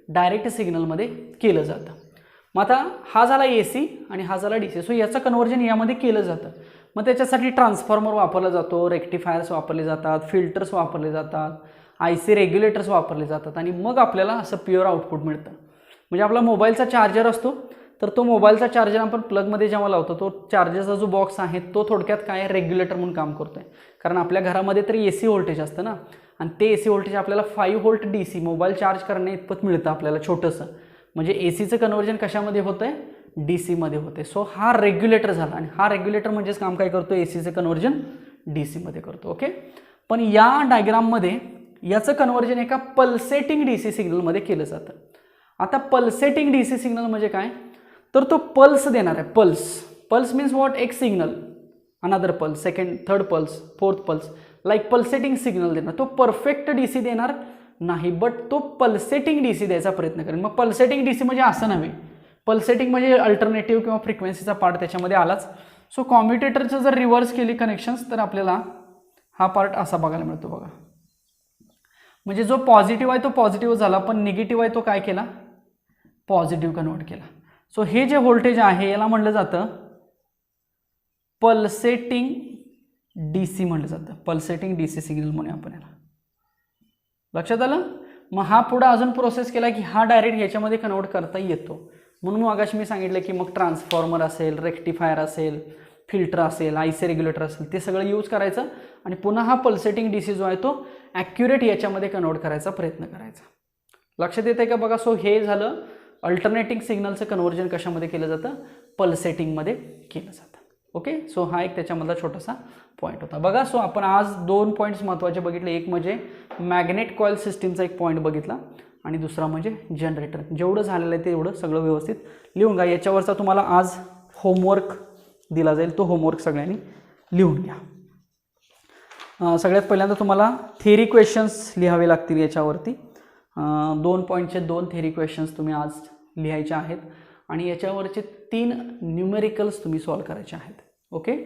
डायरेक्ट सिग्नलमध्ये केलं जातं. मग आता हा झाला AC आणि हा झाला DC. सो याचं कन्व्हर्जन यामध्ये केलं जातं. मग त्याच्यासाठी ट्रान्सफॉर्मर वापरला जातो, रेक्टिफायर्स वापरले जातात, फिल्टर्स वापरले जातात, IC रेग्युलेटर्स वापरले जातात आणि मग आपल्याला असं प्युअर आउटपुट मिळतं. म्हणजे आपला मोबाईलचा चार्जर असतो, तर तो मोबाईलचा चार्जर आपण प्लगमध्ये जेव्हा लावतो, तो चार्जरचा जो बॉक्स आहे तो थोडक्यात काय रेग्युलेटर म्हणून काम करतोय. कारण आपल्या घरामध्ये तर AC व्होल्टेज असतं ना, आणि ते AC व्होल्टेज आपल्याला 5 व्होल्ट DC मोबाईल चार्ज करण्या इतपत मिळतं आपल्याला छोटंसं. म्हणजे ACचं कन्व्हर्जन कशामध्ये होतंय? DC मध्ये होते. सो हा रेग्युलेटर झाला आणि हा रेग्युलेटर म्हणजेच काम काय करतो? ACचं कन्व्हर्जन DC मध्ये करतो. ओके. पण या डायग्राममध्ये याचं कन्व्हर्जन एका पल्सेटिंग DC सिग्नलमध्ये केलं जातं. आता पल्सेटिंग DC सिग्नल म्हणजे काय? तर तो पल्स देणार आहे. Pulse means what? एक signal, another pulse, second, third pulse, fourth pulse, like pulsating signal देणार. तो परफेक्ट DC देणार नाही, बट तो पल्सेटिंग DC द्यायचा प्रयत्न करेल. मग पल्सेटिंग DC म्हणजे असं नव्हे. पल्सेटिंग म्हणजे अल्टरनेटिव्ह किंवा फ्रिक्वेन्सीचा पार्ट त्याच्यामध्ये आलाच. सो कॉम्युटेटरचं जर रिव्हर्स केली कनेक्शन्स तर आपल्याला हा पार्ट असा बघायला मिळतो बघा. म्हणजे जो पॉझिटिव्ह आहे तो पॉझिटिव्ह झाला, पण निगेटिव्ह आहे तो काय केला? पॉझिटिव्ह कन्वर्ट केला. सो हे जे व्होल्टेज आहे याला म्हटलं जातं पल्सेटिंग DC म्हटलं जातं. पल्सेटिंग DC सिग्नल म्हणून आपण याला. लक्षात आलं? मग हा पुढे अजून प्रोसेस केला की हा डायरेक्ट ह्याच्यामध्ये कन्वर्ट करता येतो. म्हणून मगाशी मी सांगितलं की मग ट्रान्सफॉर्मर असेल, रेक्टिफायर असेल, फिल्टर असेल, IC रेग्युलेटर असेल, ते सगळं यूज करायचं आणि पुन्हा हा पल्सेटिंग DC जो आहे तो ॲक्युरेट याच्यामध्ये कन्वर्ट करायचा प्रयत्न करायचा. लक्षात येते का बघा? सो हे झालं अल्टरनेटिंग सिग्नलचं कन्व्हर्जन कशामध्ये केलं जातं? पल्सेटिंगमध्ये केलं जातं. ओके. सो हा एक त्याच्यामधला छोटासा पॉईंट होता बघा. सो आपण आज 2 पॉईंट्स महत्त्वाचे बघितले. एक म्हणजे मॅग्नेट कॉईल सिस्टीमचा एक पॉईंट बघितला आणि दुसरा म्हणजे जनरेटर. जेवढं झालेलं आहे तेवढं सगळं व्यवस्थित लिहून घ्या. याच्यावरचा तुम्हाला आज होमवर्क दिला जाईल, तो होमवर्क सगळ्यांनी लिहून घ्या. सगळ्यात पहिल्यांदा तुम्हाला थेरी क्वेश्चन्स लिहावे लागतील याच्यावरती. 2 पॉईंटचे 2 थेरी क्वेश्चन्स तुम्ही आज लिहायचे आहेत आणि याच्यावरचे 3 न्यूमेरिकल्स तुम्ही सॉल्व करायचे आहेत. ओके.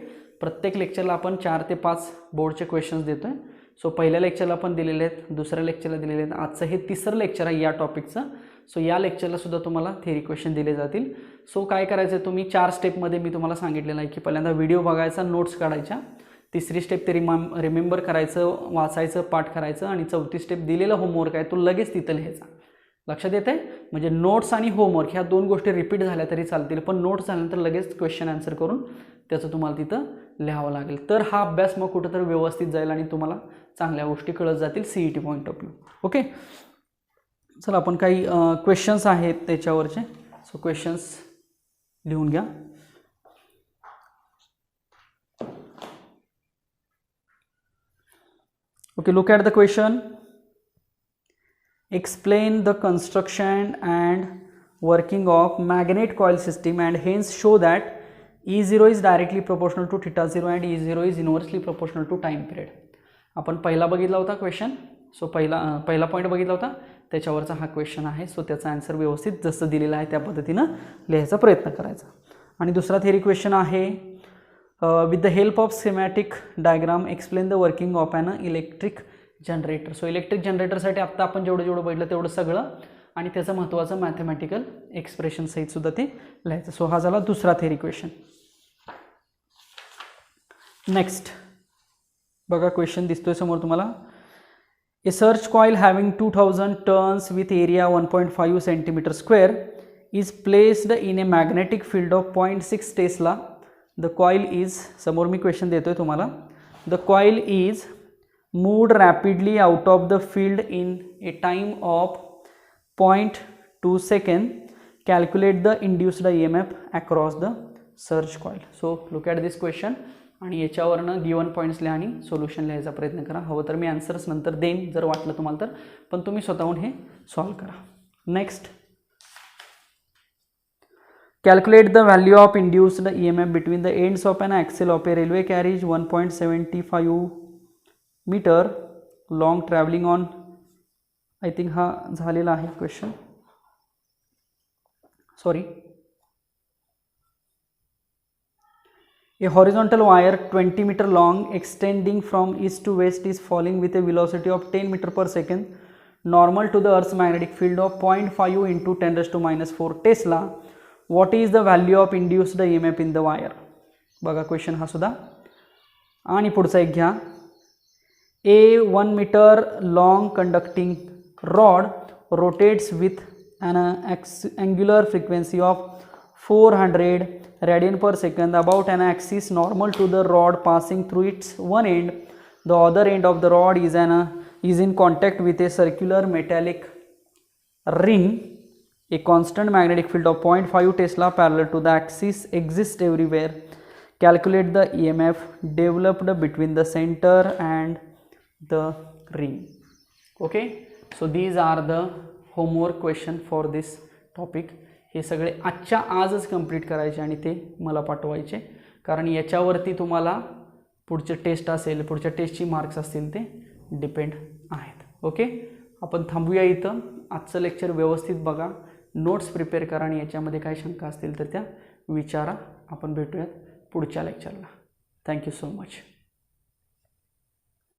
प्रत्येक लेक्चरला आपण 4 ते 5 बोर्डचे क्वेश्चन्स देतो आहे. सो पहिल्या लेक्चरला पण दिलेले आहेत, दुसऱ्या लेक्चरला दिलेले आहेत, आजचं हे तिसरं लेक्चर आहे या टॉपिकचं. सो या लेक्चरला सुद्धा तुम्हाला थेरी क्वेश्चन दिले जातील. सो काय करायचं आहे? तुम्ही 4 स्टेपमध्ये मी तुम्हाला सांगितलेलं आहे की पहिल्यांदा व्हिडिओ बघायचा, नोट्स काढायच्या, तिसरी स्टेप ते रिमेंबर करायचं, वाचायचं, पाठ करायचं आणि चौथी स्टेप दिलेला होमवर्क आहे तो लगेच तिथं लिहायचा. लक्षात येते? म्हणजे नोट्स आणि होमवर्क ह्या 2 गोष्टी रिपीट झाल्या तरी चालतील, पण नोट्स झाल्यानंतर लगेच क्वेश्चन आन्सर करून त्याचं तुम्हाला तिथं लिहावं लागेल. तर हा अभ्यास मग कुठंतरी व्यवस्थित जाईल आणि तुम्हाला चांगल्या गोष्टी कळत जातील CET point of view. Okay. चला आपण काही क्वेश्चन्स आहेत त्याच्यावरचे. सो क्वेश्चन्स लिहून घ्या. Okay, look at the question. Explain the construction and working of magnet coil system and hence show that E0 is directly proportional to theta 0 and E0 is inversely proportional to time period. आपण पहिला बघितला होता question. So पहिला point बघितला होता, त्याच्यावरचा हा question आहे. So त्याचा आन्सर व्यवस्थित जसं दिलेलं आहे त्या पद्धतीनं लिहायचा प्रयत्न करायचा. आणि दुसरा थेरी क्वेश्चन आहे with the help of schematic diagram explain the working of an electric generator. So electric जनरेटरसाठी आत्ता आपण जेवढं बघितलं तेवढं सगळं आणि त्याचं महत्त्वाचं मॅथमॅटिकल एक्सप्रेशन सहित सुद्धा ते लिहायचं. सो हा झाला दुसरा थेरी क्वेश्चन. नेक्स्ट बघा क्वेश्चन दिसतोय समोर तुम्हाला. A search coil having 2000 turns with area 1.5 centimetre square is placed in a magnetic field of 0.6 tesla. The coil is, समोर मी क्वेश्चन देतोय तुम्हाला, the coil is moved rapidly out of the field in a time of 0.2 second. Calculate the induced EMF across the search coil. So look at this question आणि याच्यावरनं given points लिहा आणि solution लिहायचा प्रयत्न करा. हवं तर मी आन्सर्स नंतर देईन जर वाटलं तुम्हाला तर, पण तुम्ही स्वतःहून हे सॉल्व करा. Next, calculate the value of induced EMF between the ends of an axle of a railway carriage 1.75 meter long traveling on, I think हा झालेला आहे question, sorry. A horizontal wire 20 meter long extending from east to west is falling with a velocity of 10 meter per second normal to the earth's magnetic field of 0.5 into 10 raised to minus 4 Tesla. What is the value of induced EMF in the wire. बघा question हा सुद्धा. आणि पुढचा एक घ्या. A 1 meter long conducting rod rotates with an angular frequency of 400 radian per second about an axis normal to the rod passing through its one end. The other end of the rod is in contact with a circular metallic ring. A constant magnetic field of 0.5 Tesla parallel to the axis exists everywhere. Calculate the EMF developed between the center and the ring. Okay, so these are the homework question for this topic. हे सगळे आजच्या आजच complete करायचे आणि ते मला पाठवायचे, कारण याच्यावरती तुम्हाला पुढचे टेस्ट असेल, पुढच्या टेस्टची मार्क्स असतील ते डिपेंड आहेत. ओके, आपण थांबूया इथं. आजचं लेक्चर व्यवस्थित बघा, नोट्स प्रिपेअर करा आणि याच्यामध्ये काय शंका असतील तर त्या विचारा. आपण भेटूयात पुढच्या लेक्चरला. Thank you so much.